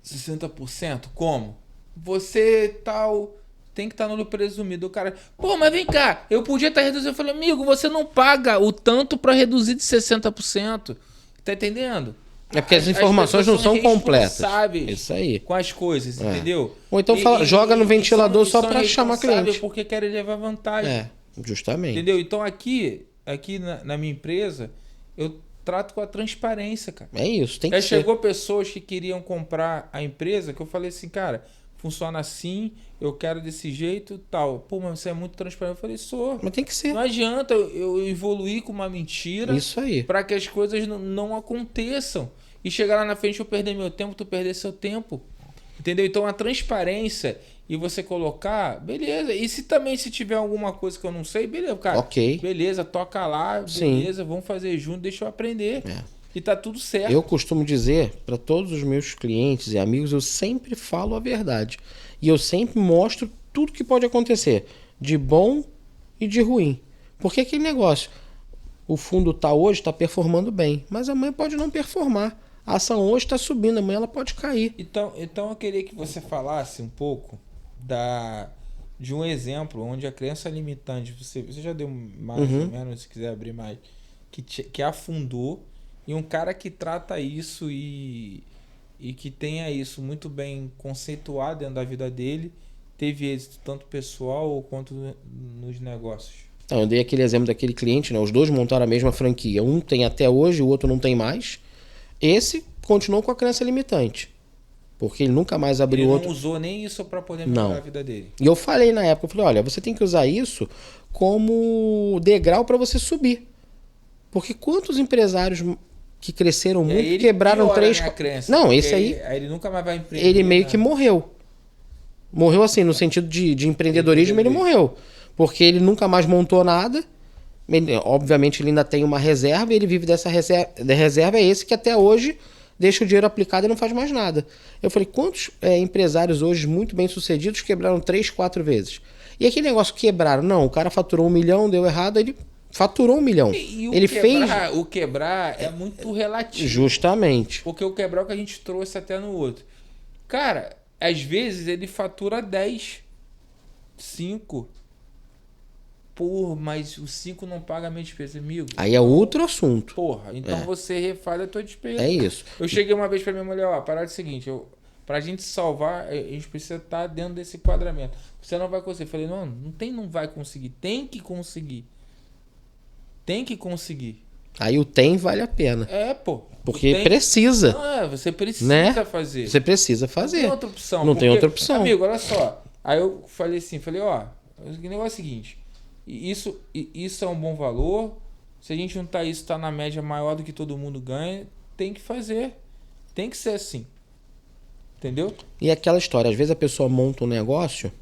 60%? Como? Você tem que estar no presumido. O cara, mas vem cá, eu podia estar reduzindo. Eu falei, amigo, você não paga o tanto para reduzir de 60%. Tá entendendo? É porque as informações não são completas. Isso aí. Com as coisas, entendeu? Ou então joga no ventilador só para chamar cliente. Porque querem levar vantagem. Justamente. Entendeu? Então aqui na minha empresa, eu trato com a transparência, cara. É isso, tem que ser. Chegou pessoas que queriam comprar a empresa, que eu falei assim, cara, funciona assim, eu quero desse jeito, tal. Pô, mas você é muito transparente. Eu falei, sou. Mas tem que ser. Não adianta eu evoluir com uma mentira. Isso aí. Para que as coisas não aconteçam. E chegar lá na frente eu perder meu tempo, tu perder seu tempo. Entendeu? Então a transparência e você colocar, beleza. E se tiver alguma coisa que eu não sei, beleza, cara. Ok. Beleza, toca lá, beleza, vamos fazer junto, deixa eu aprender. E tá tudo certo. Eu costumo dizer para todos os meus clientes e amigos, eu sempre falo a verdade. E eu sempre mostro tudo que pode acontecer, de bom e de ruim. Porque aquele negócio, o fundo hoje está performando bem, mas amanhã pode não performar. A ação hoje está subindo, amanhã ela pode cair. Então eu queria que você falasse um pouco de um exemplo onde a crença limitante, você já deu mais ou menos, se quiser abrir mais, que afundou, e um cara que trata isso e que tenha isso muito bem conceituado dentro da vida dele, teve êxito tanto pessoal quanto nos negócios. Então, eu dei aquele exemplo daquele cliente, né? Os dois montaram a mesma franquia. Um tem até hoje, o outro não tem mais. Esse continuou com a crença limitante. Porque ele nunca mais abriu Ele outro. não usou nem isso para poder melhorar Não. a vida dele. E eu falei na época, eu falei, olha, você tem que usar isso como degrau para você subir. Porque quantos empresários que cresceram E aí muito ele quebraram piora a três... minha crença, Não, porque esse aí, ele nunca mais vai empreender. ele meio né? que morreu. Morreu assim, no sentido de empreendedorismo, ele morreu. Porque ele nunca mais montou nada. Obviamente ele ainda tem uma reserva e ele vive dessa reserva é esse que até hoje deixa o dinheiro aplicado e não faz mais nada. Eu falei, quantos empresários hoje muito bem sucedidos quebraram 3, 4 vezes? E aquele negócio quebraram, não, o cara faturou 1 milhão, deu errado, ele faturou 1 milhão. E ele fez... O quebrar é muito relativo. Justamente. Porque o quebrar é o que a gente trouxe até no outro. Cara, às vezes ele fatura 10, 5. Pô, mas o 5 não paga a minha despesa, amigo. Aí é outro assunto. Porra, então você refaz a tua despesa. É isso. Eu cheguei uma vez pra minha mulher, ó, a parada é o seguinte, pra gente salvar, a gente precisa estar dentro desse enquadramento. Você não vai conseguir. Eu falei, não vai conseguir. Tem que conseguir. Tem que conseguir. Aí o tem vale a pena. É, pô. Porque precisa. Não, você precisa né? fazer. Você precisa fazer. Não tem outra opção. Não tem outra opção. Amigo, olha só. Aí eu falei assim, ó, o negócio é o seguinte, isso é um bom valor, se a gente juntar isso, tá na média maior do que todo mundo ganha, tem que fazer. Tem que ser assim. Entendeu? E aquela história, às vezes a pessoa monta um negócio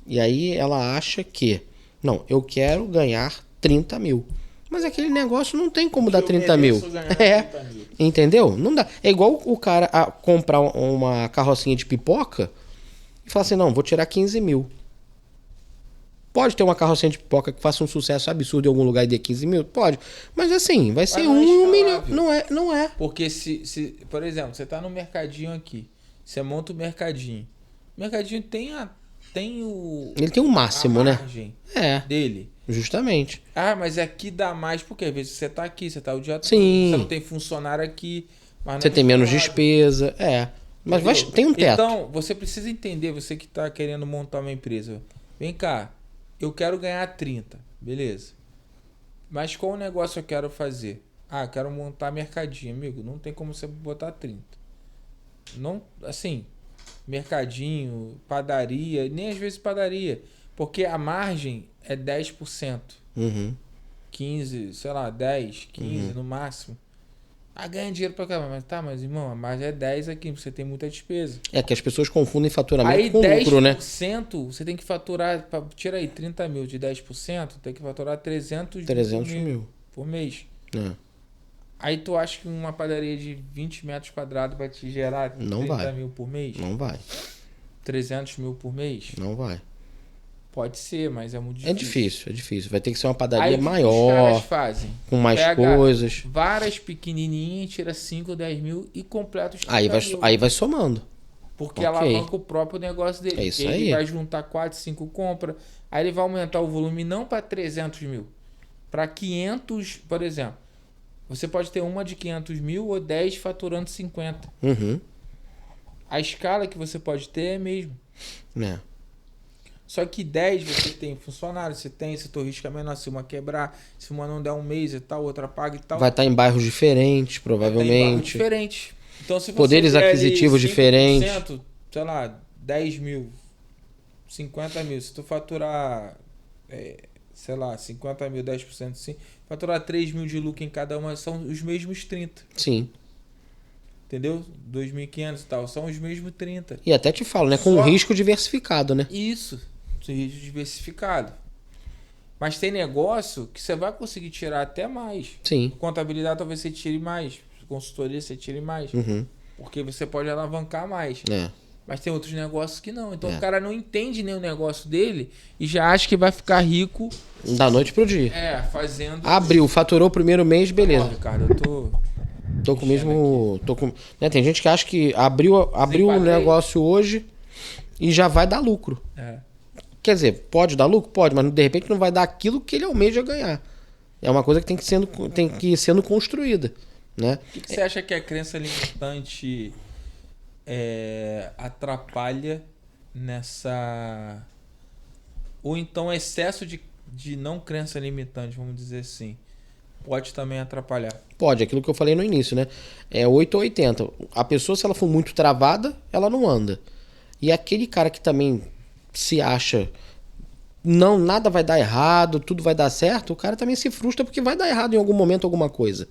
e aí ela acha que, não, eu quero ganhar 30 mil. Mas aquele negócio não tem como dar 30 mil. 30 mil. Entendeu? Não dá. É igual o cara a comprar uma carrocinha de pipoca e falar assim, não, vou tirar 15 mil. Pode ter uma carrocinha de pipoca que faça um sucesso absurdo em algum lugar e dê 15 mil? Pode. Mas assim, vai ser 1 milhão. Não é. Porque se por exemplo, você tá no mercadinho aqui, você monta o mercadinho. O mercadinho tem o... Ele tem um máximo, né? Dele. Justamente. Ah, mas aqui dá mais, porque às vezes você tá aqui, você tá o dia todo, Sim. você não tem funcionário aqui. Mas você tem menos despesa, Mas tem um teto. Então, você precisa entender, você que tá querendo montar uma empresa. Vem cá, eu quero ganhar 30, beleza. Mas qual negócio eu quero fazer? Ah, eu quero montar mercadinho, amigo. Não tem como você botar 30. Não, assim, mercadinho, padaria, nem às vezes padaria. Porque a margem é 10%. 15, sei lá, 10, 15 no máximo. Ah, ganha dinheiro pra caramba. Mas irmão, a margem é 10 aqui, você tem muita despesa. É que as pessoas confundem faturamento aí, com lucro, né? 10% você tem que faturar, tira aí 30 mil de 10%, tem que faturar 300 mil por mês. É. Aí tu acha que uma padaria de 20 metros quadrados vai te gerar 30 mil por mês? Não vai. 300 mil por mês? Não vai. Pode ser, mas é muito difícil. É difícil. Vai ter que ser uma padaria aí, maior. Os caras fazem? Com mais coisas. Várias pequenininhas, tira 5, 10 mil e completa os 30 mil. Aí vai somando. Porque ela alavanca o próprio negócio dele. É isso aí. Ele vai juntar 4, 5 compras. Aí ele vai aumentar o volume não para 300 mil. Para 500, por exemplo. Você pode ter uma de 500 mil ou 10 faturando 50. A escala que você pode ter é mesmo. Só que 10 você tem funcionário, você tem setor risco é menor, se uma quebrar, se uma não der um mês e tal, outra paga e tal. Vai estar em bairros diferentes, provavelmente. Em bairros diferentes. Então, se você poderes aquisitivos diferentes. Sei lá, 10 mil, 50 mil. Se tu faturar, sei lá, 50 mil, 10% sim, faturar 3 mil de lucro em cada uma, são os mesmos 30. Sim. Entendeu? 2.500 e tal, são os mesmos 30. E até te falo, né? Com risco diversificado, né? Isso, risco diversificado. Mas tem negócio que você vai conseguir tirar até mais. Sim. Contabilidade talvez você tire mais. Consultoria você tire mais. Porque você pode alavancar mais. Mas tem outros negócios que não. Então o cara não entende nem o negócio dele e já acha que vai ficar rico da noite pro dia. Fazendo. Abriu, faturou o primeiro mês, beleza. Ricardo, eu tô com o mesmo. Né, tem gente que acha que abriu o negócio hoje e já vai dar lucro. Quer dizer, pode dar lucro? Pode, mas de repente não vai dar aquilo que ele almeja ganhar. É uma coisa que tem que ir sendo construída. Né? O que você acha que a crença limitante atrapalha nessa... Ou então excesso de de não crença limitante, vamos dizer assim, pode também atrapalhar? Pode, aquilo que eu falei no início, né? É 8 ou 80. A pessoa, se ela for muito travada, ela não anda. E aquele cara que também se acha, não, nada vai dar errado, tudo vai dar certo, o cara também se frustra porque vai dar errado em algum momento alguma coisa.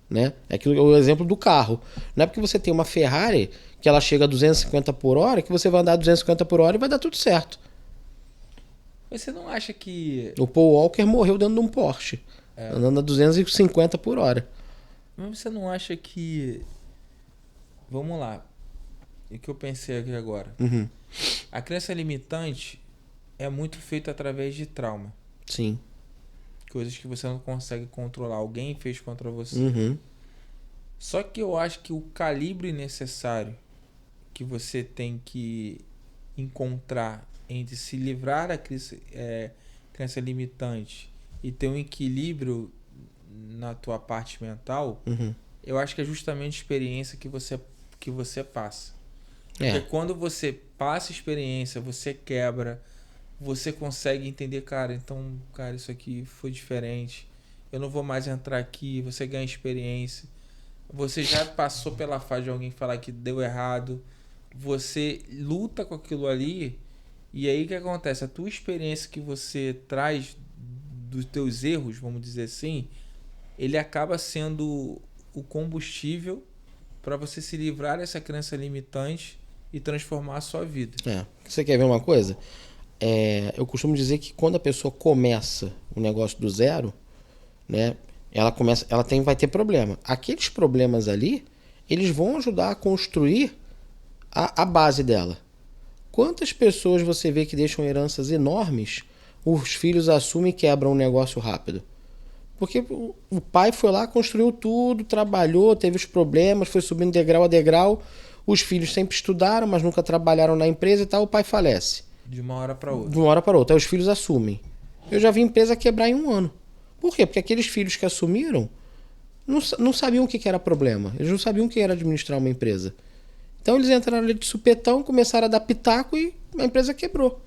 Né? É aquilo, o exemplo do carro. Não é porque você tem uma Ferrari que ela chega a 250 por hora que você vai andar a 250 por hora e vai dar tudo certo. Você não acha que... O Paul Walker morreu dentro de um Porsche, andando a 250 por hora. Mas você não acha que... Vamos lá. O que eu pensei aqui agora. Uhum. A crença limitante é muito feita através de trauma. Sim. Coisas que você não consegue controlar. Alguém fez contra você. Uhum. Só que eu acho que o calibre necessário que você tem que encontrar entre se livrar da crença limitante e ter um equilíbrio na tua parte mental, Uhum. eu acho que é justamente a experiência que você passa. É. Porque quando você passa experiência, você quebra, você consegue entender, cara, então, cara, isso aqui foi diferente, eu não vou mais entrar aqui, você ganha experiência, você já passou pela fase de alguém falar que deu errado, você luta com aquilo ali, e aí o que acontece? A tua experiência que você traz dos teus erros, vamos dizer assim, ele acaba sendo o combustível para você se livrar dessa crença limitante e transformar a sua vida. Você quer ver uma coisa? Eu costumo dizer que quando a pessoa começa o negócio do zero, né, vai ter problema. Aqueles problemas ali, eles vão ajudar a construir a base dela. Quantas pessoas você vê que deixam heranças enormes, os filhos assumem e quebram um negócio rápido? Porque o pai foi lá, construiu tudo, trabalhou, teve os problemas, foi subindo degrau a degrau. Os filhos sempre estudaram, mas nunca trabalharam na empresa e tal, o pai falece. De uma hora para outra. De uma hora para outra. Aí os filhos assumem. Eu já vi empresa quebrar em 1 ano. Por quê? Porque aqueles filhos que assumiram não sabiam o que era problema. Eles não sabiam o que era administrar uma empresa. Então eles entraram ali de supetão, começaram a dar pitaco e a empresa quebrou.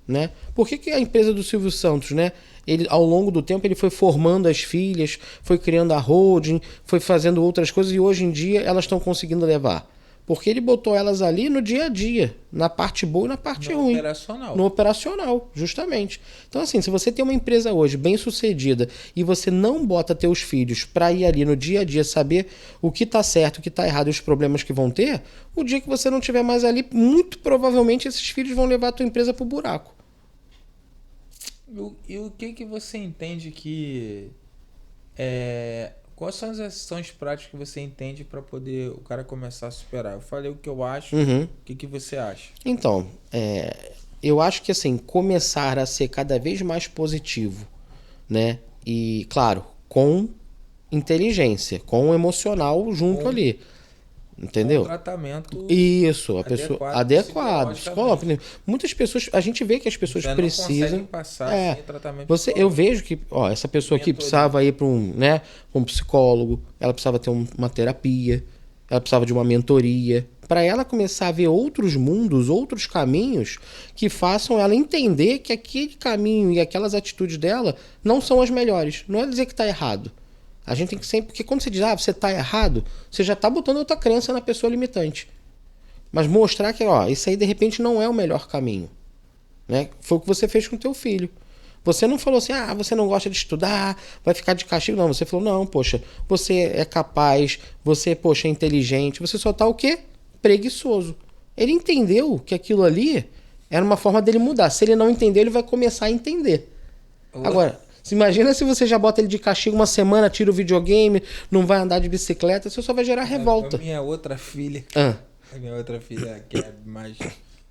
Né? Por que a empresa do Silvio Santos, né? Ele, ao longo do tempo, ele foi formando as filhas, foi criando a holding, foi fazendo outras coisas e hoje em dia elas estão conseguindo levar. Porque ele botou elas ali no dia a dia, na parte boa e na parte ruim. Operacional. No operacional, justamente. Então, assim, se você tem uma empresa hoje bem sucedida e você não bota teus filhos para ir ali no dia a dia saber o que tá certo, o que tá errado e os problemas que vão ter, o dia que você não tiver mais ali, muito provavelmente esses filhos vão levar a tua empresa pro buraco. E o que você entende que... Quais são as ações práticas que você entende para poder o cara começar a superar? Eu falei o que eu acho, o que você acha? Então, eu acho que assim, começar a ser cada vez mais positivo, né? E, claro, com inteligência, com o emocional junto ali. Entendeu? Um tratamento Isso, a pessoa adequado. Muitas pessoas, a gente vê que as pessoas você precisam não passar sem tratamento. Eu vejo que, essa pessoa aqui precisava ir para um psicólogo, ela precisava ter uma terapia, ela precisava de uma mentoria, para ela começar a ver outros mundos, outros caminhos que façam ela entender que aquele caminho e aquelas atitudes dela não são as melhores. Não é dizer que está errado. A gente tem que sempre... Porque quando você diz, você tá errado, você já tá botando outra crença na pessoa limitante. Mas mostrar que, isso aí de repente não é o melhor caminho. Né? Foi o que você fez com o teu filho. Você não falou assim, você não gosta de estudar, vai ficar de castigo. Não, você falou, não, poxa, você é capaz, você, poxa, é inteligente. Você só tá o quê? Preguiçoso. Ele entendeu que aquilo ali era uma forma dele mudar. Se ele não entender, ele vai começar a entender. Agora... Imagina se você já bota ele de castigo uma semana, tira o videogame, não vai andar de bicicleta, você só vai gerar revolta. A minha outra filha, que é mais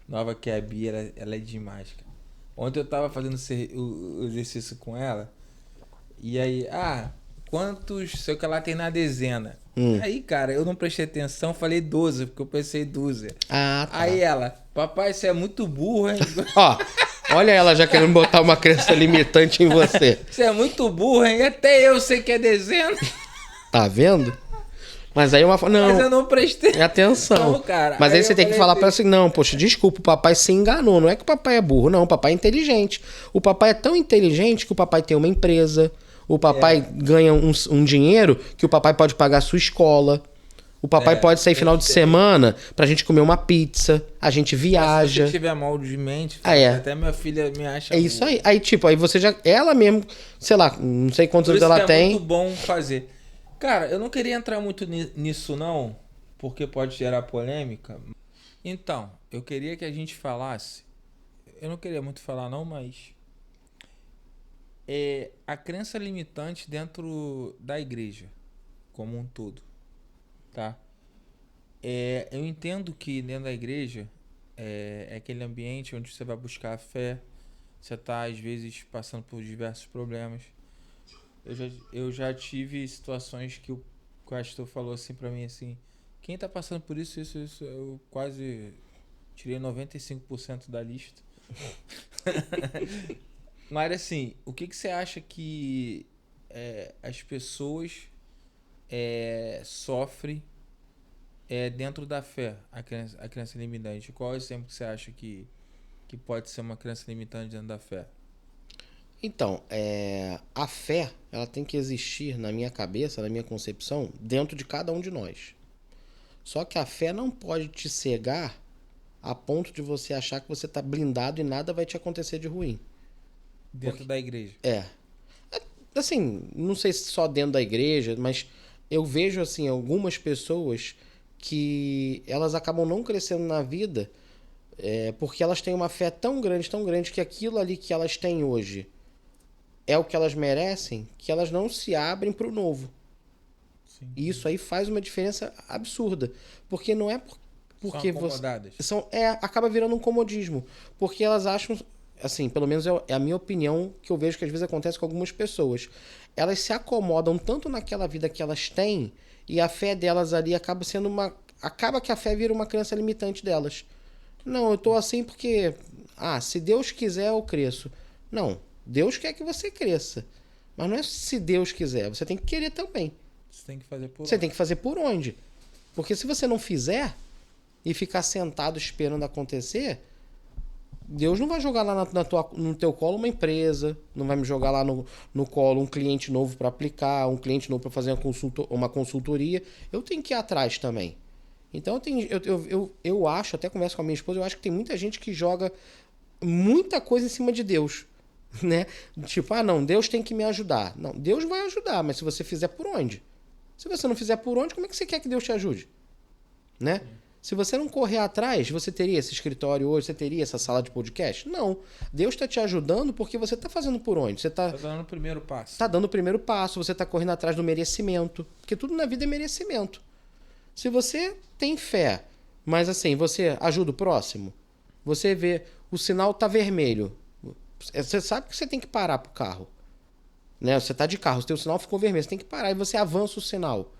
nova que a Bia, ela é demais, cara. Ontem eu tava fazendo o exercício com ela, e aí, quantos, sei o que ela tem na dezena. Aí, cara, eu não prestei atenção, falei 12, porque eu pensei 12. Tá. Aí ela, papai, você é muito burro, hein? Olha ela já querendo botar uma crença limitante em você. Você é muito burro, hein? Até eu sei que é dezena. Tá vendo? Mas aí Mas eu não prestei atenção. Não, cara. Mas aí você eu tem que falei falar pra ela assim, não, poxa, desculpa, o papai se enganou. Não é que o papai é burro, não, o papai é inteligente. O papai é tão inteligente que o papai tem uma empresa, o papai ganha um dinheiro que o papai pode pagar a sua escola. O papai pode sair final de semana pra gente comer uma pizza, a gente viaja. Se você tiver mal de mente, até minha filha me acha. É isso aí. Aí, tipo, aí você já. Ela mesmo, sei lá, não sei quantos anos ela tem. É muito bom fazer. Cara, eu não queria entrar muito nisso, não, porque pode gerar polêmica. Então, eu queria que a gente falasse. Eu não queria muito falar, não, mas. A crença limitante dentro da igreja, como um todo. Tá? Eu entendo que dentro da igreja é aquele ambiente onde você vai buscar a fé. Você está, às vezes, passando por diversos problemas. Eu já tive situações que o pastor falou assim pra mim assim: quem tá passando por isso, eu quase tirei 95% da lista. Mas assim, o que você acha que as pessoas sofrem dentro da fé, a crença limitante? Qual é o exemplo que você acha que pode ser uma crença limitante dentro da fé? Então, a fé, ela tem que existir na minha cabeça, na minha concepção, dentro de cada um de nós. Só que a fé não pode te cegar a ponto de você achar que você está blindado e nada vai te acontecer de ruim. Dentro da igreja? Assim, não sei se só dentro da igreja, mas eu vejo, assim, algumas pessoas que elas acabam não crescendo na vida porque elas têm uma fé tão grande, que aquilo ali que elas têm hoje é o que elas merecem, que elas não se abrem para o novo. Sim. E isso aí faz uma diferença absurda. Porque não é porque são acomodadas. Acaba virando um comodismo. Porque elas acham, assim, pelo menos é a minha opinião, que eu vejo que às vezes acontece com algumas pessoas. Elas se acomodam tanto naquela vida que elas têm, e a fé delas ali acaba sendo acaba que a fé vira uma crença limitante delas. Não, eu tô assim porque se Deus quiser eu cresço. Não, Deus quer que você cresça. Mas não é se Deus quiser, você tem que querer também. Você tem que fazer por Você tem que fazer por onde? Porque se você não fizer e ficar sentado esperando acontecer, Deus não vai jogar lá no teu colo uma empresa, não vai me jogar lá no colo um cliente novo para aplicar, um cliente novo para fazer uma consultoria. Eu tenho que ir atrás também. Então eu acho, até converso com a minha esposa, eu acho que tem muita gente que joga muita coisa em cima de Deus. Né? Tipo, não, Deus tem que me ajudar. Não, Deus vai ajudar, mas se você fizer por onde? Se você não fizer por onde, como é que você quer que Deus te ajude? Né? Se você não correr atrás, você teria esse escritório hoje, você teria essa sala de podcast? Não. Deus está te ajudando porque você está fazendo por onde? Você está dando o primeiro passo. Está dando o primeiro passo, você está correndo atrás do merecimento. Porque tudo na vida é merecimento. Se você tem fé, mas assim, você ajuda o próximo, você vê o sinal tá vermelho, você sabe que você tem que parar pro carro. Né? Você tá de carro, o teu sinal ficou vermelho, você tem que parar e você avança o sinal.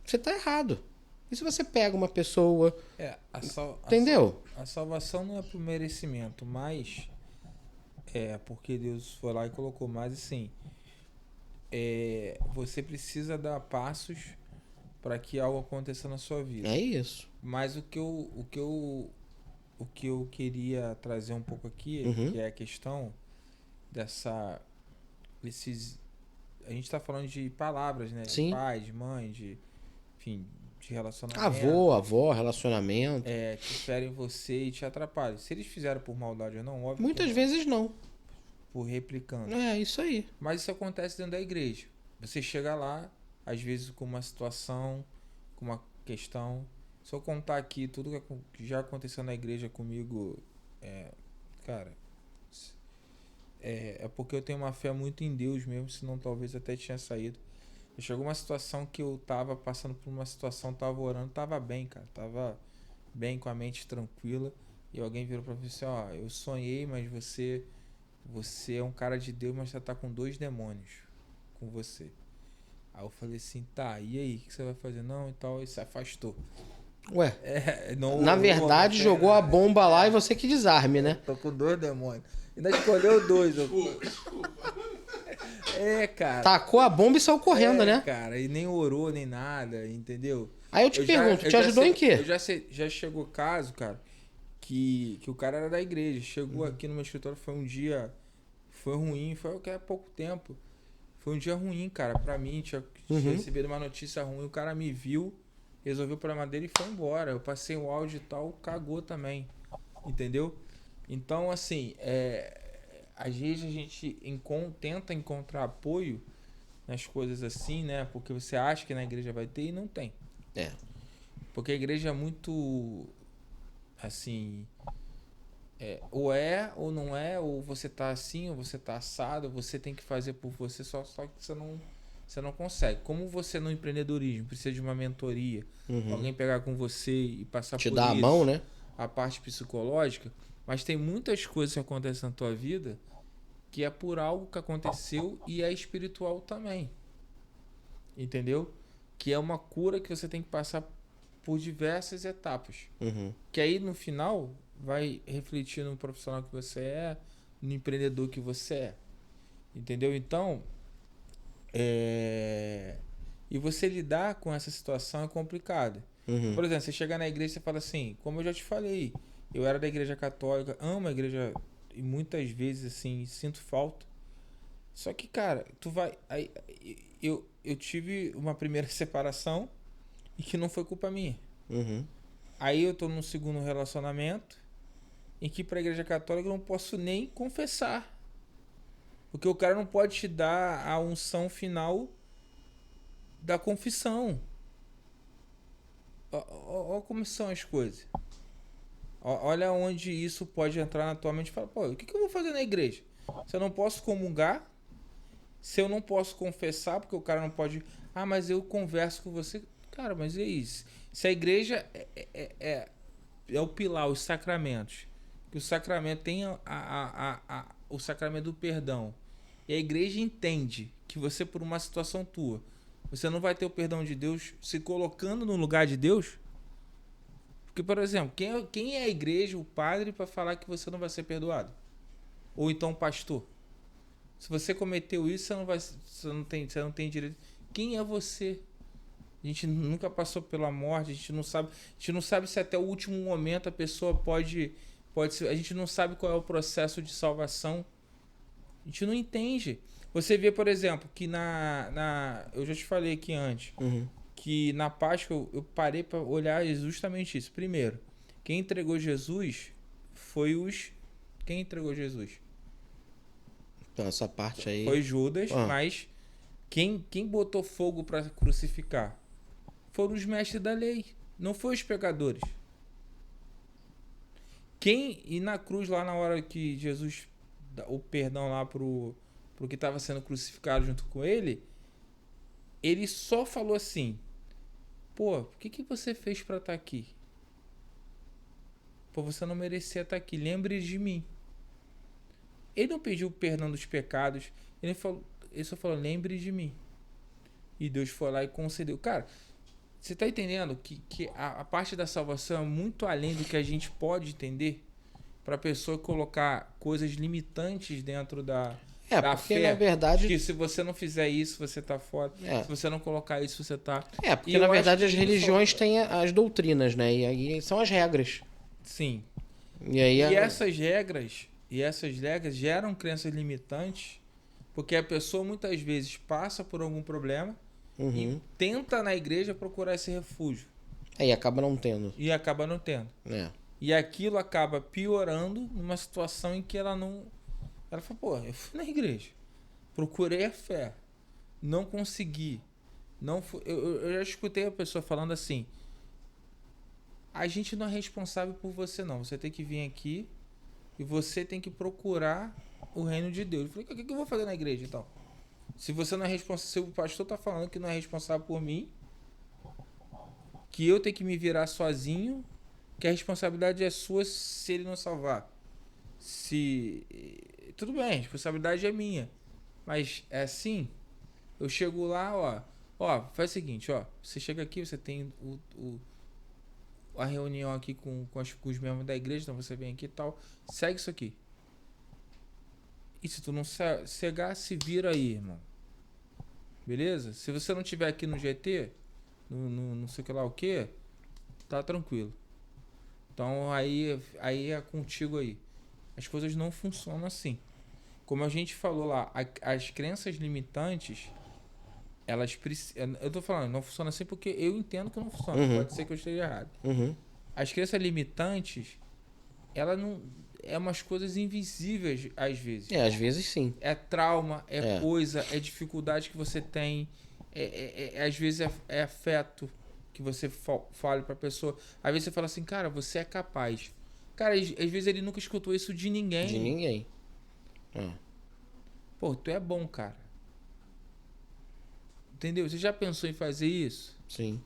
Você tá errado. E se você pega uma pessoa... entendeu? A salvação não é por merecimento, mas porque Deus foi lá e colocou. Mas assim, você precisa dar passos para que algo aconteça na sua vida. É isso. Mas o que eu queria trazer um pouco aqui, que é a questão desses... A gente tá falando de palavras, né? Sim. De pai, de mãe, de relacionamento. Avó, relacionamento. Que ferem você e te atrapalham. Se eles fizeram por maldade ou não, óbvio. Muitas vezes não. Por replicando. É, isso aí. Mas isso acontece dentro da igreja. Você chega lá, às vezes com uma situação, com uma questão. Se eu contar aqui tudo que já aconteceu na igreja comigo, cara, é porque eu tenho uma fé muito em Deus mesmo, senão talvez até tinha saído. Chegou uma situação que eu tava passando por uma situação, tava orando, tava bem, cara, tava bem, com a mente tranquila, e alguém virou pra mim assim: eu sonhei, mas você é um cara de Deus, mas você tá com 2 demônios com você. Aí eu falei assim: tá, e aí, o que você vai fazer? Não, e tal, e se afastou. Ué, na verdade jogou a bomba lá e você que desarme, né? Tô com 2 demônios. Ainda escolheu 2. cara. Tacou a bomba e saiu correndo, né? Cara, e nem orou, nem nada, entendeu? Aí eu te pergunto, te ajudou em quê? Já chegou caso, cara, que o cara era da igreja. Chegou aqui no meu escritório, foi um dia... Foi ruim, foi há pouco tempo. Foi um dia ruim, cara, pra mim. Tinha recebido uma notícia ruim, o cara me viu, resolveu o problema dele e foi embora. Eu passei o áudio e tal, cagou também. Entendeu? Então, assim, às vezes a gente tenta encontrar apoio nas coisas assim, né? Porque você acha que na igreja vai ter e não tem. Porque a igreja é muito, assim, ou ou não é, ou você tá assim, ou você tá assado, você tem que fazer por você, só que você não consegue. Como você no empreendedorismo precisa de uma mentoria, alguém pegar com você e passar Te por dar isso, a mão, né? a parte psicológica, mas tem muitas coisas que acontecem na tua vida que é por algo que aconteceu e é espiritual também. Entendeu? Que é uma cura que você tem que passar por diversas etapas. Que aí no final vai refletir no profissional que você é, no empreendedor que você é. Entendeu? Então, e você lidar com essa situação é complicado. Por exemplo, você chegar na igreja e fala assim, como eu já te falei, eu era da igreja católica, amo a igreja e muitas vezes assim sinto falta. Só que, cara, tu vai... Eu tive uma primeira separação e que não foi culpa minha. Aí eu tô num segundo relacionamento em que pra igreja católica eu não posso nem confessar. Porque o cara não pode te dar a unção final da confissão. Olha como são as coisas. Olha onde isso pode entrar na tua mente e fala, pô, o que eu vou fazer na igreja? Se eu não posso comungar, se eu não posso confessar, porque o cara não pode... Ah, mas eu converso com você. Cara, mas é isso. Se a igreja é o pilar, os sacramentos. Que o sacramento tem o sacramento do perdão. E a igreja entende que você, por uma situação tua, você não vai ter o perdão de Deus se colocando no lugar de Deus. Porque, por exemplo, quem é a igreja, o padre, para falar que você não vai ser perdoado? Ou então o pastor? Se você cometeu isso, você não tem direito. Quem é você? A gente nunca passou pela morte, a gente não sabe se até o último momento a pessoa pode ser, a gente não sabe qual é o processo de salvação. A gente não entende. Você vê, por exemplo, que eu já te falei aqui antes, que na Páscoa eu parei para olhar justamente isso. Primeiro, quem entregou Jesus foi quem entregou Jesus? Então, essa parte aí... Foi Judas, mas quem botou fogo para crucificar foram os mestres da lei, não foram os pecadores. E na cruz, lá na hora que Jesus dá o perdão lá pro que estava sendo crucificado junto com ele, ele só falou assim, pô, por que você fez para estar aqui? Pô, você não merecia estar aqui, lembre de mim. Ele não pediu perdão dos pecados, ele só falou, lembre de mim. E Deus foi lá e concedeu. Cara, você tá entendendo que a parte da salvação é muito além do que a gente pode entender, para a pessoa colocar coisas limitantes dentro da porque fé. na verdade... Que se você não fizer isso, você tá fora. Se você não colocar isso, você tá... porque na verdade as religiões têm as doutrinas, né? E aí são as regras. Sim. E aí essas regras geram crenças limitantes, porque a pessoa muitas vezes passa por algum problema e tenta na igreja procurar esse refúgio. E acaba não tendo. E aquilo acaba piorando numa situação em que ela não... Ela fala, pô, eu fui na igreja, procurei a fé, não consegui. Eu já escutei a pessoa falando assim, a gente não é responsável por você não, você tem que vir aqui e você tem que procurar o reino de Deus. Eu falei, o que eu vou fazer na igreja então? Se você não é responsável, se o pastor tá falando que não é responsável por mim, que eu tenho que me virar sozinho, que a responsabilidade é sua se ele não salvar. Tudo bem, a responsabilidade é minha. Mas é assim, eu chego lá, faz o seguinte, você chega aqui, você tem a reunião aqui com os membros da igreja, então você vem aqui e tal, segue isso aqui. E se tu não cegar, se vira aí, irmão. beleza? Se você não tiver aqui no GT, no não sei o que lá o que, tá tranquilo. Então aí é contigo aí. As coisas não funcionam assim. Como a gente falou lá, as crenças limitantes, elas precisam. Eu tô falando, não funciona assim porque eu entendo que não funciona. Pode ser que eu esteja errado. As crenças limitantes, ela não. É umas coisas invisíveis às vezes. Às vezes sim. É trauma, coisa, é dificuldade que você tem. Às vezes é afeto que você fala pra pessoa. Às vezes você fala assim, cara, você é capaz. Cara, às vezes ele nunca escutou isso de ninguém. De ninguém. Pô, tu é bom, cara. Entendeu? Você já pensou em fazer isso? Sim.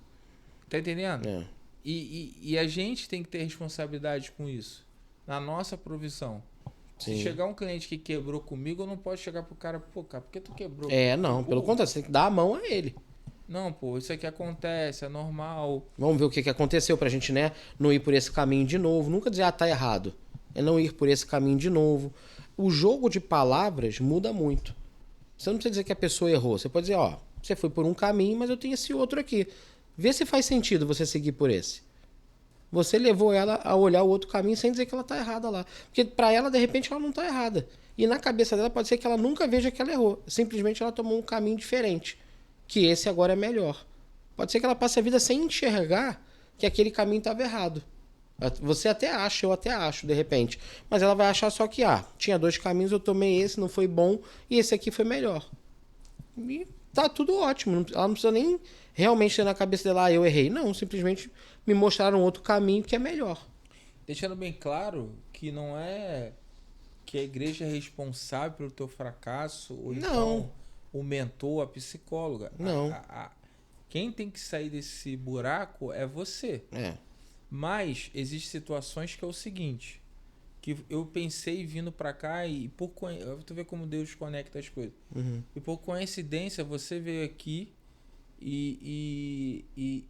Tá entendendo? E a gente tem que ter responsabilidade com isso. Na nossa provisão. Sim. Se chegar um cliente que quebrou comigo, eu não posso chegar pro cara, pô, cara, por que tu quebrou? Não, pelo contrário, você tem que dar a mão a ele. Não, pô, isso aqui acontece, é normal. Vamos ver o que aconteceu pra gente, né, não ir por esse caminho de novo. Nunca dizer, tá errado. É não ir por esse caminho de novo. O jogo de palavras muda muito. Você não precisa dizer que a pessoa errou. Você pode dizer, ó, você foi por um caminho, mas eu tenho esse outro aqui. Vê se faz sentido você seguir por esse. Você levou ela a olhar o outro caminho sem dizer que ela tá errada lá. Porque pra ela, de repente, ela não tá errada. E na cabeça dela pode ser que ela nunca veja que ela errou. Simplesmente ela tomou um caminho diferente. Que esse agora é melhor. Pode ser que ela passe a vida sem enxergar que aquele caminho estava errado. Você até acha, eu até acho, de repente. Mas ela vai achar só que, tinha 2 caminhos, eu tomei esse, não foi bom, e esse aqui foi melhor. E tá tudo ótimo. Ela não precisa nem realmente ter na cabeça dela, eu errei. Não, simplesmente me mostraram outro caminho que é melhor. Deixando bem claro que não é que a igreja é responsável pelo teu fracasso, ou então o mentor, a psicóloga. Não. Quem tem que sair desse buraco é você. Mas existem situações que é o seguinte, que eu pensei vindo pra cá e tu vê como Deus conecta as coisas. E por coincidência você veio aqui e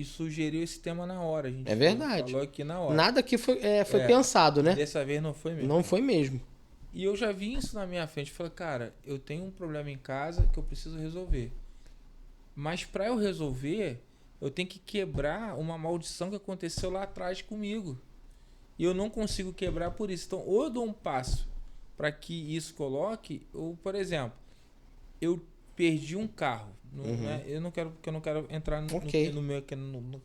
sugeriu esse tema na hora. A gente verdade. falou aqui na hora. Nada que foi pensado, né? Dessa vez não foi mesmo. Não foi mesmo. E eu já vi isso na minha frente. Falei, cara, eu tenho um problema em casa que eu preciso resolver. Mas para eu resolver, eu tenho que quebrar uma maldição que aconteceu lá atrás comigo. E eu não consigo quebrar por isso. Então, ou eu dou um passo para que isso coloque, ou, por exemplo, eu perdi um carro. Eu não quero entrar no meu, que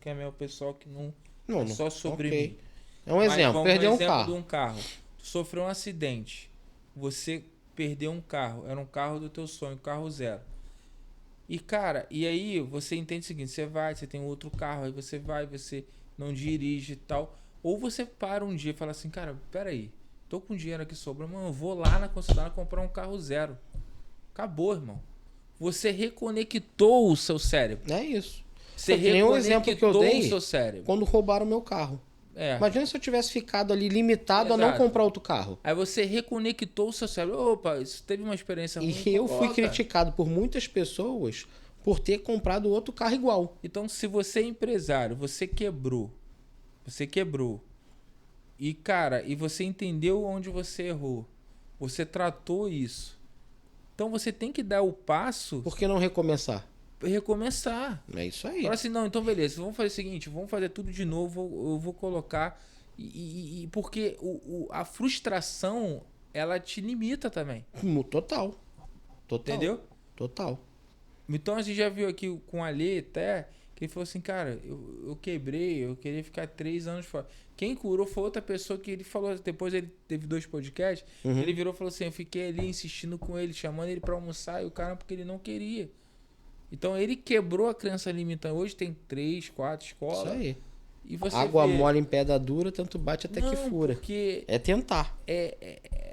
é meu pessoal, que não é só sobre mim. É um exemplo, perdeu um carro. De um carro. Tu sofreu um acidente. Você perdeu um carro. Era um carro do teu sonho, carro zero. E, cara, e aí você entende o seguinte, você tem outro carro, aí você não dirige e tal. Ou você para um dia e fala assim, cara, peraí, tô com dinheiro aqui sobrando, mano, eu vou lá na concessionária comprar um carro zero. Acabou, irmão. Você reconectou o seu cérebro. É isso. Você reconectou um exemplo que eu dei o seu cérebro. Quando roubaram meu carro. Imagina se eu tivesse ficado ali limitado a não comprar outro carro. Aí você reconectou o seu cérebro. Opa, isso teve uma experiência ruim. E eu fui criticado por muitas pessoas por ter comprado outro carro igual. Então, se você é empresário, você quebrou. E, cara, e você entendeu onde você errou. Você tratou isso. Então, você tem que dar o passo... Por que não recomeçar? Recomeçar. É isso aí. Fala assim, não, então beleza, vamos fazer o seguinte, vamos fazer tudo de novo, eu vou colocar... porque a frustração, ela te limita também. Total. Entendeu? Total. Então, a gente já viu aqui com o Alê até... que ele falou assim, cara, eu quebrei, eu queria ficar 3 anos fora. Quem curou foi outra pessoa que ele falou, depois ele teve 2 podcasts, ele virou e falou assim, eu fiquei ali insistindo com ele, chamando ele pra almoçar, e o cara, porque ele não queria. Então ele quebrou a crença limitante. Hoje tem 3, 4 escolas. Isso aí. E você água mole em pedra dura, tanto bate até que fura. Porque é tentar.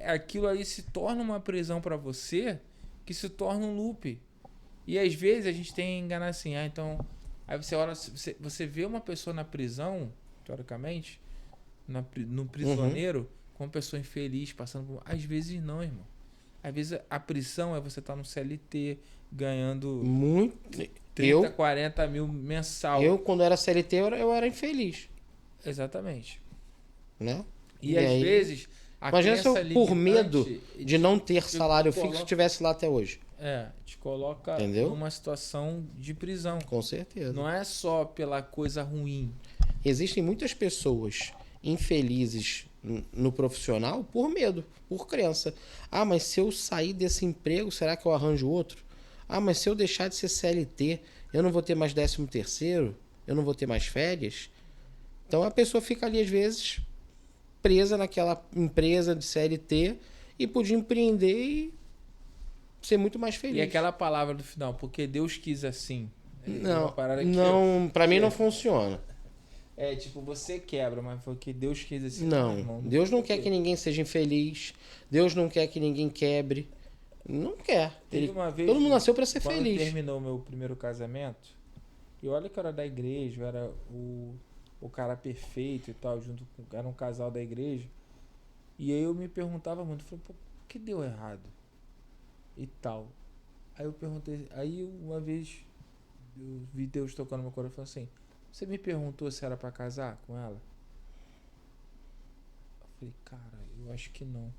Aquilo ali se torna uma prisão pra você, que se torna um loop. E às vezes a gente tem que enganar assim, então... Aí você vê uma pessoa na prisão, teoricamente, no prisioneiro, com uma pessoa infeliz, passando por... Às vezes não, irmão. Às vezes a prisão é você estar no CLT, ganhando 30, 40 mil mensal. Eu, quando era CLT, eu era infeliz. Exatamente. Né? E às vezes Imagina se eu, crença por medo limitante de não ter salário coloca- fixo, estivesse lá até hoje. te coloca Entendeu? numa situação de prisão. Com certeza. Não é só pela coisa ruim. Existem muitas pessoas infelizes no profissional por medo, por crença. Ah, mas se eu sair desse emprego, será que eu arranjo outro? Ah, mas se eu deixar de ser CLT, eu não vou ter mais 13º? Eu não vou ter mais férias? Então a pessoa fica ali, às vezes, presa naquela empresa de CLT e podia empreender e ser muito mais feliz. E aquela palavra do final, porque Deus quis assim. É uma Não, parada que não, pra mim que não funciona. tipo, você quebra, mas foi que Deus quis assim. Não, irmão. Deus não Por quê? quer que ninguém seja infeliz. Deus não quer que ninguém quebre. Não quer. Teve uma vez, todo mundo nasceu pra ser quando feliz. terminou meu primeiro casamento, e olha que eu era da igreja, eu era o cara perfeito e tal, era um casal da igreja. E aí eu me perguntava muito, falei, pô, o que deu errado? E tal. Aí eu perguntei, aí uma vez eu vi Deus tocando no meu coração e falou assim, você me perguntou se era pra casar com ela? Eu falei, cara, eu acho que não.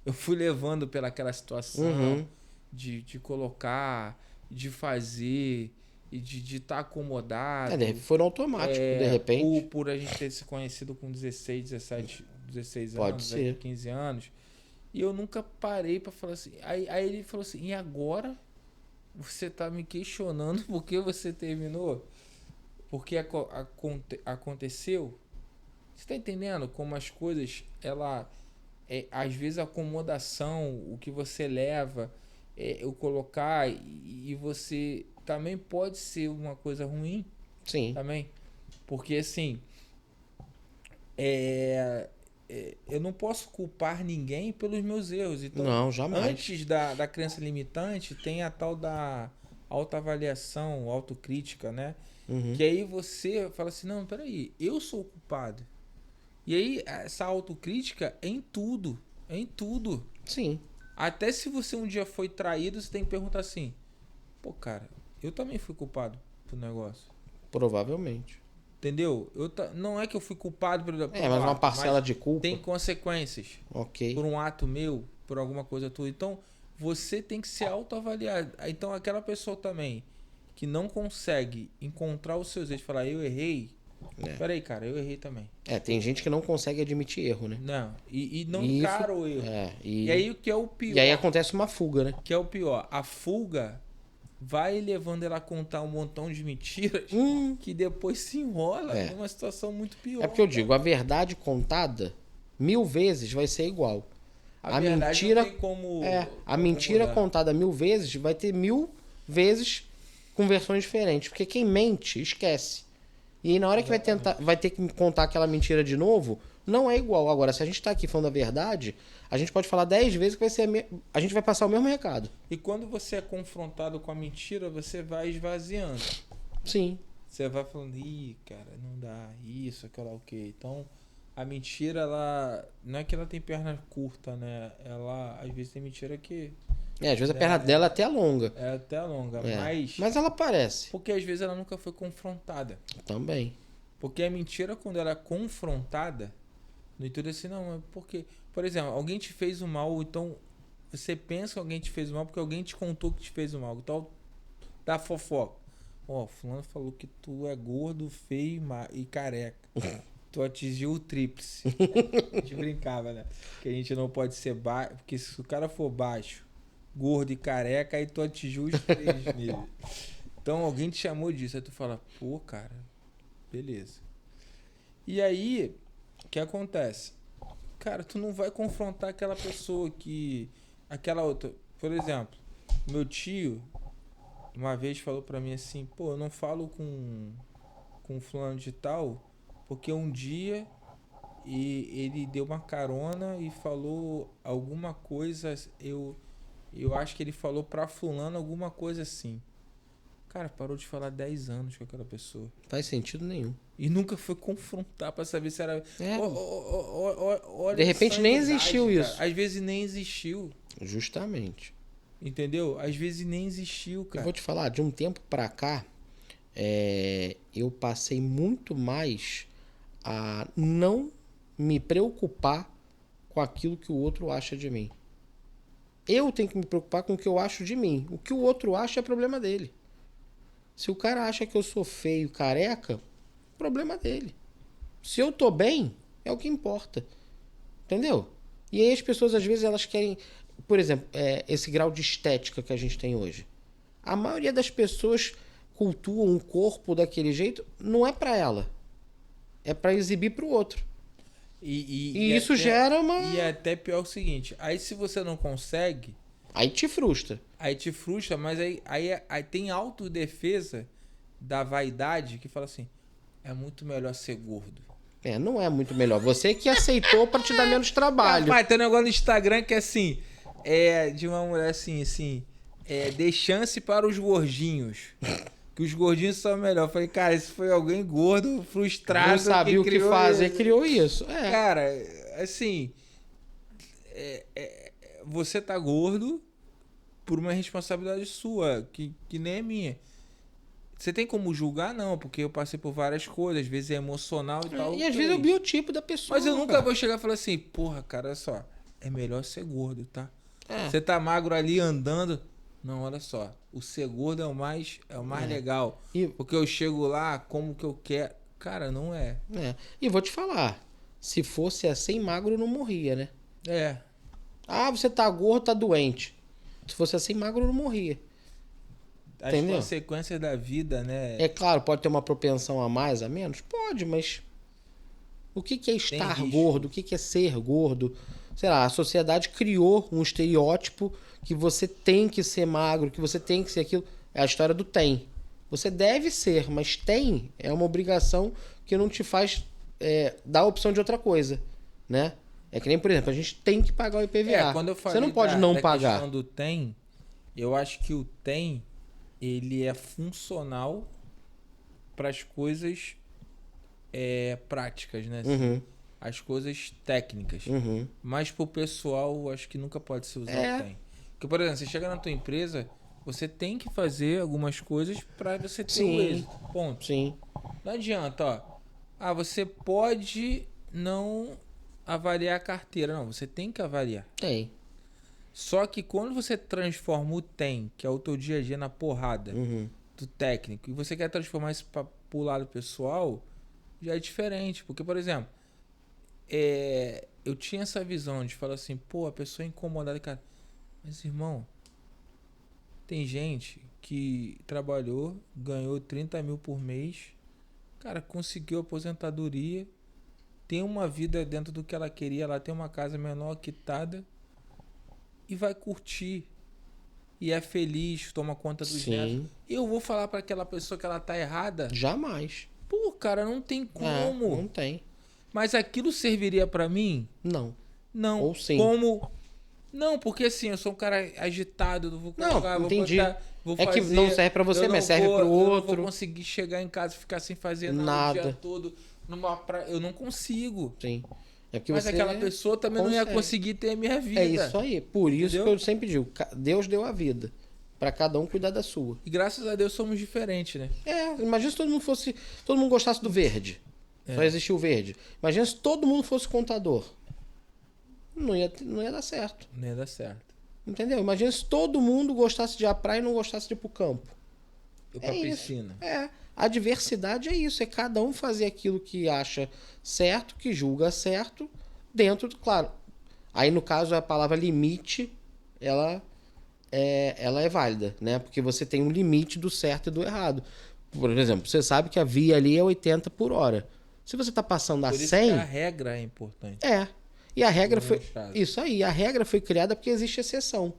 Eu fui levando pelaquela situação Uhum. de colocar, de fazer, e de estar acomodado. Foram automáticos, de repente. Por a gente ter se conhecido com 16, 17, 16 Pode anos, ser. 15 anos. E eu nunca parei pra falar assim. Aí ele falou assim, e agora você tá me questionando por que você terminou? Porque aconteceu? Você tá entendendo como as coisas, às vezes a acomodação, o que você leva, o colocar, e você também pode ser uma coisa ruim Sim. também. Porque assim, eu não posso culpar ninguém pelos meus erros. Então, Não, jamais. antes da crença limitante, tem a tal da autoavaliação, autocrítica, né? Uhum. Que aí você fala assim, não, peraí, eu sou o culpado. E aí, essa autocrítica é em tudo. É em tudo. Sim. Até se você um dia foi traído, você tem que perguntar assim, pô, cara, eu também fui culpado pro negócio. Provavelmente. Entendeu? Não é que eu fui culpado pelo Mas uma parcela de culpa. tem consequências. Ok. Por um ato meu, por alguma coisa tua. Então, você tem que se autoavaliar. Então, aquela pessoa também que não consegue encontrar os seus erros e falar, eu errei. Peraí, cara, eu errei também. Tem gente que não consegue admitir erro, né? Não. E não Isso, encara o erro. E aí o que é o pior? E aí acontece uma fuga, né? Que é o pior. A fuga vai levando ela a contar um montão de mentiras que depois se enrola numa situação muito pior. É porque eu digo, a verdade contada 1000 vezes vai ser igual. A verdade mentira, não tem como... a mentira contada 1000 vezes vai ter 1000 vezes com versões diferentes. Porque quem mente, esquece. E aí na hora que vai ter que contar aquela mentira de novo, não é igual. Agora, se a gente tá aqui falando a verdade, a gente pode falar 10 vezes que vai ser a gente vai passar o mesmo recado. E quando você é confrontado com a mentira, você vai esvaziando. Sim. Você vai falando, ih, cara, não dá, isso, aquela o quê. Então, a mentira, ela... Não é que ela tem perna curta, né? Ela, às vezes, tem mentira que... Às vezes a perna dela é até longa. É até longa, mas ela aparece. Porque às vezes ela nunca foi confrontada. Também. Porque a mentira, quando ela é confrontada, no intuito assim, não, é porque... Por exemplo, alguém te fez o mal, ou então você pensa que alguém te fez o mal porque alguém te contou que te fez o mal. Então, dá fofoca. Fulano falou que tu é gordo, feio e careca. Tu atingiu o tríplice. A gente brincava, né? Que a gente não pode ser baixo, porque se o cara for baixo, gordo e careca, aí tu atingiu os 3 níveis. Então alguém te chamou disso, aí tu fala, pô, cara, beleza. E aí, o que acontece? Cara, tu não vai confrontar aquela pessoa aquela outra. Por exemplo, meu tio uma vez falou pra mim assim, pô, eu não falo com fulano de tal, porque um dia ele deu uma carona e falou alguma coisa, eu acho que ele falou pra fulano alguma coisa assim. Cara, parou de falar 10 anos com aquela pessoa. Faz sentido nenhum. E nunca foi confrontar pra saber se era... Olha, de repente nem existiu cara. isso. Às vezes nem existiu. Justamente. Entendeu? Às vezes nem existiu, cara. Eu vou te falar, de um tempo pra cá, eu passei muito mais a não me preocupar com aquilo que o outro acha de mim. Eu tenho que me preocupar com o que eu acho de mim. O que o outro acha é problema dele. Se o cara acha que eu sou feio, careca, problema dele. Se eu tô bem, é o que importa. Entendeu? E aí as pessoas, às vezes, elas querem... Por exemplo, esse grau de estética que a gente tem hoje. A maioria das pessoas cultuam um corpo daquele jeito, não é pra ela. É pra exibir pro outro. E isso até, gera uma... E é até pior o seguinte, aí se você não consegue... Aí te frustra. Aí te frustra, mas aí tem autodefesa da vaidade que fala assim, é muito melhor ser gordo. Não é muito melhor. Você que aceitou pra te dar menos trabalho. Rapaz, tem um negócio no Instagram que é assim, de uma mulher assim, dê chance para os gordinhos. Que os gordinhos são melhor. Eu falei, cara, esse foi alguém gordo, frustrado. Não sabia o que fazer, criou isso. Cara, assim, você tá gordo por uma responsabilidade sua, que nem é minha. Você tem como julgar? Não, porque eu passei por várias coisas, às vezes é emocional e tal. E às vezes é o biotipo da pessoa. Mas eu nunca vou chegar e falar assim, porra, cara, olha só, é melhor ser gordo, tá? É. Você tá magro ali andando. Não, olha só, o ser gordo é o mais legal. Porque eu chego lá, como que eu quero. Cara, não é. E vou te falar, se fosse assim, magro não morria, né? Você tá gordo, tá doente. Se fosse assim, magro não morria. As Entendeu? consequências da vida, né? É claro, pode ter uma propensão a mais, a menos? Pode, mas o que é estar gordo? O que é ser gordo? Sei lá, a sociedade criou um estereótipo que você tem que ser magro, que você tem que ser aquilo. É a história do tem. Você deve ser, mas tem é uma obrigação que não te faz dar a opção de outra coisa, né? É que nem, por exemplo, a gente tem que pagar o IPVA. Quando eu falei você não pode não pagar. Questão do tem, eu acho que o tem, ele é funcional para as coisas práticas, né? Assim, as coisas técnicas. Mas pro pessoal, acho que nunca pode se usar o tem. Porque, por exemplo, você chega na tua empresa, você tem que fazer algumas coisas para você ter o êxito. Ponto. Sim. Não adianta, ó. Você pode não avaliar a carteira. Não, você tem que avaliar. Tem. Só que quando você transforma o tem, que é o teu dia a dia na porrada do técnico, e você quer transformar isso pro lado pessoal, já é diferente. Porque, por exemplo, eu tinha essa visão de falar assim, pô, a pessoa é incomodada, cara. Mas, irmão, tem gente que trabalhou, ganhou 30 mil por mês, cara, conseguiu aposentadoria, tem uma vida dentro do que ela queria, ela tem uma casa menor, quitada, e vai curtir. E é feliz, toma conta dos netos. Eu vou falar para aquela pessoa que ela tá errada? Jamais. Pô, cara, não tem como. Não tem. Mas aquilo serviria para mim? Não. Não. Ou sim. Como? Não, porque assim, eu sou um cara agitado, não vou colocar, não, entendi. vou fazer, que não serve para você, mas serve para o outro. Eu não vou conseguir chegar em casa e ficar sem fazer nada o dia todo eu não consigo. Sim. Mas aquela pessoa também não ia conseguir ter a minha vida. É isso aí. Por isso que eu sempre digo, Deus deu a vida. Pra cada um cuidar da sua. E graças a Deus somos diferentes, né? Imagina se todo mundo gostasse do verde. Só existia o verde. Imagina se todo mundo fosse contador. Não ia dar certo. Não ia dar certo. Entendeu? Imagina se todo mundo gostasse de ir à praia e não gostasse de ir pro campo. Eu pra piscina. A diversidade é isso. É cada um fazer aquilo que acha certo, que julga certo, dentro do... Claro. Aí, no caso, a palavra limite, ela é válida, né? Porque você tem um limite do certo e do errado. Por exemplo, você sabe que a via ali é 80 por hora. Se você tá passando a 100... Por isso que a regra é importante. E a regra foi... Isso aí. A regra foi criada porque existe exceção.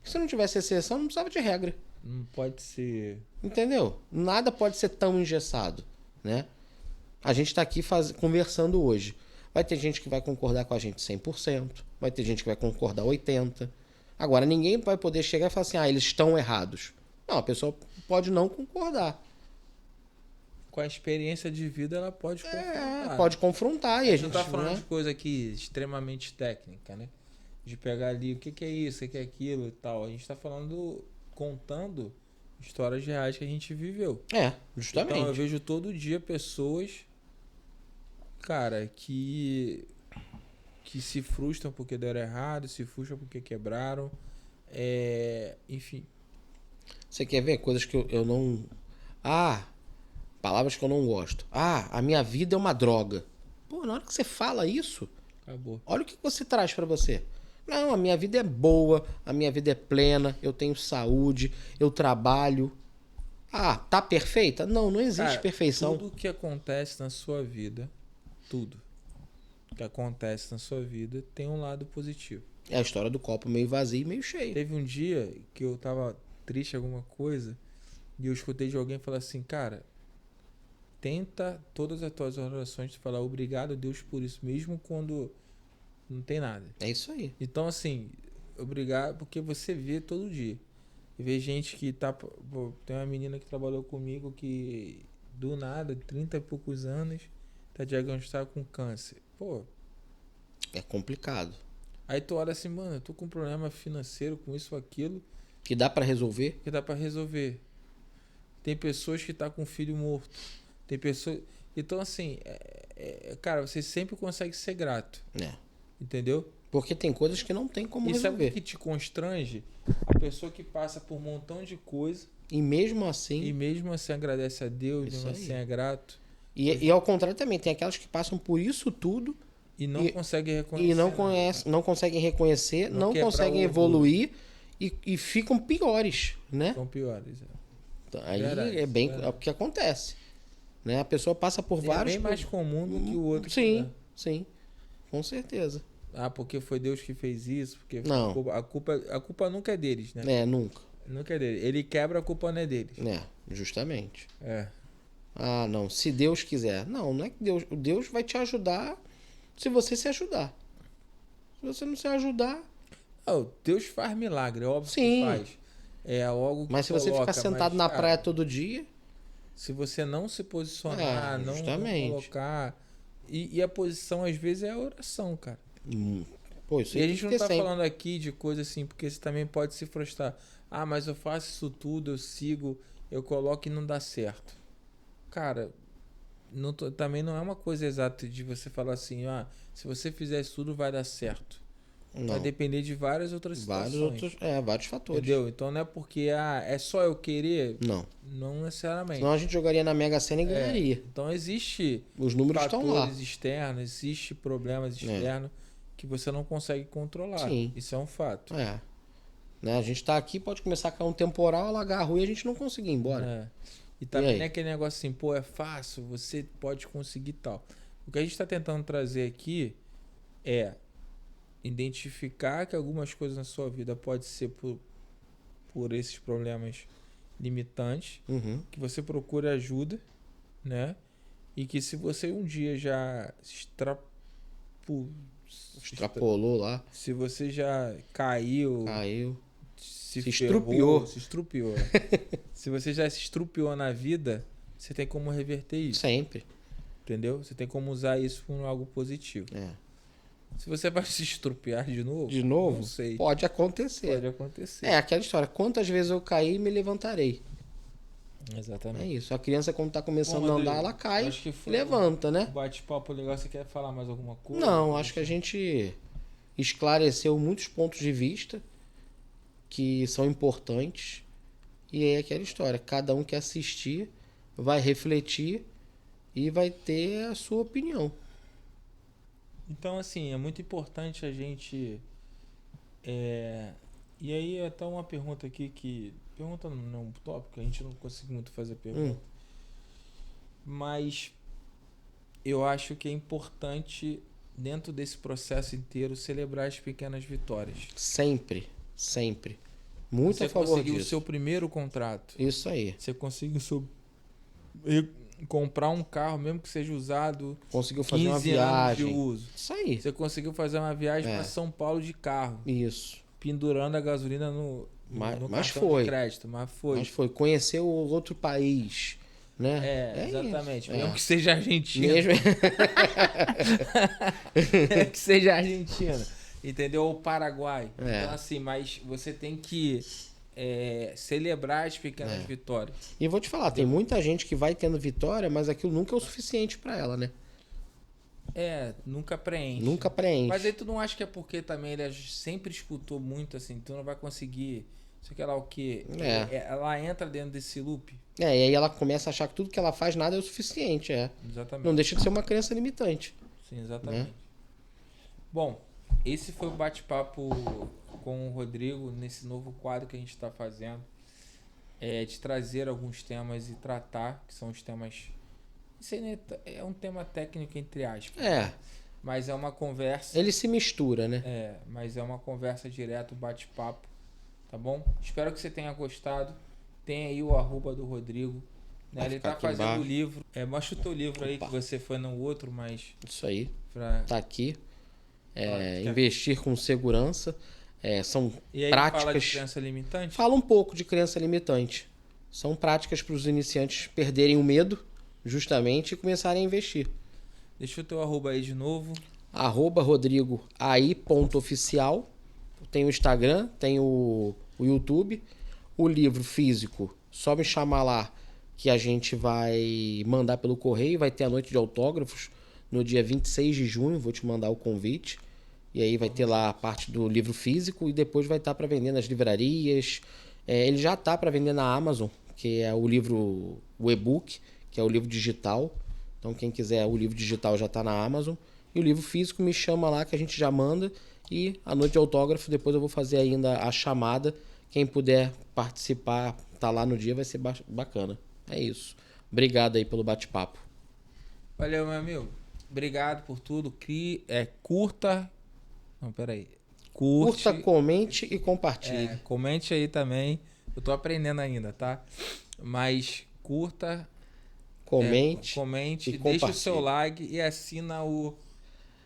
Se não tivesse exceção, não precisava de regra. Não pode ser... Entendeu? Nada pode ser tão engessado, né? A gente tá aqui conversando hoje. Vai ter gente que vai concordar com a gente 100%. Vai ter gente que vai concordar 80%. Agora, ninguém vai poder chegar e falar assim, eles estão errados. Não, a pessoa pode não concordar. Com a experiência de vida, ela pode confrontar. Pode confrontar. E a gente não tá falando de coisa aqui extremamente técnica, né? De pegar ali o que é isso, o que é aquilo e tal. A gente tá falando, contando histórias reais que a gente viveu. Justamente. Então eu vejo todo dia pessoas, cara, que que se frustram porque deram errado, se frustram porque quebraram. Enfim. Você quer ver coisas que eu não... palavras que eu não gosto. A minha vida é uma droga. Pô, na hora que você fala isso, Acabou. olha o que você traz pra você. Não, a minha vida é boa, a minha vida é plena, eu tenho saúde, eu trabalho. Tá perfeita? Não, não existe Cara, perfeição. tudo que acontece na sua vida, tudo que acontece na sua vida tem um lado positivo. É a história do copo meio vazio e meio cheio. Teve um dia que eu tava triste alguma coisa e eu escutei de alguém falar assim, cara, tenta todas as tuas orações falar obrigado a Deus por isso, mesmo quando não tem nada. É isso aí. Então, assim, obrigado, porque você vê todo dia. E vê gente que tá. Pô, tem uma menina que trabalhou comigo que, do nada, 30 e poucos anos, tá diagnosticada com câncer. Pô. É complicado. Aí tu olha assim, mano, eu tô com um problema financeiro com isso ou aquilo. Que dá pra resolver? Que dá pra resolver. Tem pessoas que tá com filho morto. Tem pessoas. Então, assim, cara, você sempre consegue ser grato. Entendeu? Porque tem coisas que não tem como e resolver. sabe o que te constrange? A pessoa que passa por um montão de coisa E mesmo assim... e mesmo assim agradece a Deus, Isso mesmo aí. assim é grato. E ao contrário também, tem aquelas que passam por isso tudo E não conseguem reconhecer. e não conseguem reconhecer, não quebrar conseguem o evoluir e ficam piores, né? São piores. Aí Verdade, é bem verdade. o que acontece. Né? A pessoa passa por vários... É bem mais comum do que o outro. Sim, Né? sim. Com certeza. Porque foi Deus que fez isso. Porque Não. a culpa nunca é deles, né? Nunca. Nunca é deles. Ele quebra, a culpa não é deles. Justamente. É. Não, se Deus quiser. Não é que Deus vai te ajudar se você se ajudar. Se você não se ajudar... Deus faz milagre, é óbvio Sim. que faz. É algo que Mas se você coloca, ficar sentado na cara, praia todo dia... se você não se posicionar, não colocar... E a posição, às vezes, é a oração, cara. Pô, isso E a aí gente tem não que tá ter sempre. falando aqui de coisa assim, porque você também pode se frustrar. Mas eu faço isso tudo, eu sigo, eu coloco e não dá certo. Cara, também não é uma coisa exata de você falar assim, se você fizer isso tudo vai dar certo. Não. Vai depender de várias outras situações. Vários fatores. Entendeu? Então não é porque é só eu querer. Não necessariamente. Senão a gente jogaria na Mega Sena e ganharia. Então existe Os números estão lá. fatores externos, existe problemas externos que você não consegue controlar. Sim. Isso é um fato. Né? A gente tá aqui, pode começar a cair um temporal, alagar a rua e a gente não conseguir ir embora. E também não é aquele negócio assim, é fácil, você pode conseguir tal. O que a gente está tentando trazer aqui é identificar que algumas coisas na sua vida pode ser por esses problemas limitantes, que você procure ajuda, né? E que se você um dia já extrapolou lá, se você já caiu, se estrupiou. Se estrupiou. Se você já se estrupiou na vida, você tem como reverter isso. Sempre. Entendeu? Você tem como usar isso com algo positivo. Se você vai se estrupiar de novo? Não sei. Pode acontecer. Pode acontecer. É aquela história. Quantas vezes eu caí e me levantarei. Exatamente. É isso. A criança, quando tá começando a andar, ela cai e levanta, né? Bate-papo legal. Você quer falar mais alguma coisa? Não, acho que a gente esclareceu muitos pontos de vista que são importantes. E é aquela história. Cada um que assistir vai refletir e vai ter a sua opinião. Então, assim, é muito importante a gente... E aí, até uma pergunta aqui que... Pergunta não é um tópico, a gente não consegue muito fazer pergunta. Mas eu acho que é importante, dentro desse processo inteiro, celebrar as pequenas vitórias. Sempre, sempre. Muito a favor disso. Você conseguiu o seu primeiro contrato. Isso aí. Você conseguiu comprar um carro, mesmo que seja usado. Conseguiu fazer uma viagem. De uso. Isso aí. Você conseguiu fazer uma viagem para São Paulo de carro. Isso. Pendurando a gasolina no cartão de crédito. Mas foi. Conhecer o outro país. Né? Exatamente. Isso. Mesmo que seja Argentina. Que seja Argentina. Entendeu? Ou Paraguai. Então, assim, mas você tem que celebrar as pequenas vitórias. E vou te falar, tem muita gente que vai tendo vitória, mas aquilo nunca é o suficiente para ela, né? Nunca preenche. Nunca preenche. Mas aí tu não acha que é porque também ele sempre escutou muito, assim, tu não vai conseguir, sei lá o quê. Ela entra dentro desse loop. E aí ela começa a achar que tudo que ela faz nada é o suficiente, Exatamente. Não deixa de ser uma crença limitante. Sim, exatamente. Né? Bom, esse foi o bate-papo com o Rodrigo nesse novo quadro que a gente está fazendo. De trazer alguns temas e tratar, que são os temas... Isso aí é um tema técnico, entre aspas. Mas é uma conversa... Ele se mistura, né? Mas é uma conversa direto, bate-papo. Tá bom? Espero que você tenha gostado. Tem aí o @ do Rodrigo. Né? Ele tá fazendo o livro. Mostra o teu livro aí, que você foi no outro, mas... Isso aí. Tá aqui. Investir com segurança. São e aí práticas... fala de crença limitante? Fala um pouco de crença limitante. São práticas para os iniciantes perderem o medo, justamente, e começarem a investir. Deixa o teu @ aí de novo. @rodrigoai.oficial. Tem o Instagram, tem o YouTube. O livro físico, só me chamar lá que a gente vai mandar pelo correio. Vai ter a noite de autógrafos no dia 26 de junho. Vou te mandar o convite. E aí vai ter lá a parte do livro físico e depois vai estar para vender nas livrarias. Ele já está para vender na Amazon, que é o livro, o e-book, que é o livro digital. Então quem quiser o livro digital já está na Amazon. E o livro físico me chama lá que a gente já manda. E a noite de autógrafo depois eu vou fazer ainda a chamada. Quem puder participar, tá lá no dia, vai ser bacana. É isso. Obrigado aí pelo bate-papo. Valeu, meu amigo. Obrigado por tudo. Curta... Não, peraí. Curta, comente e compartilhe. Comente aí também. Eu tô aprendendo ainda, tá? Mas curta, comente e deixa o seu like e assina o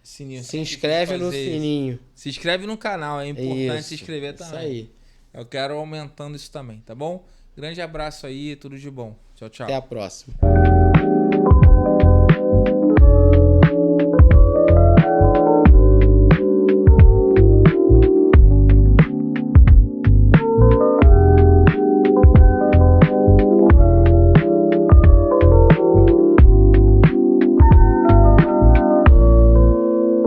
sininho. Se inscreve no sininho. Se inscreve no canal, é importante se inscrever também. Isso aí. Eu quero aumentando isso também, tá bom? Grande abraço aí, tudo de bom. Tchau, tchau. Até a próxima.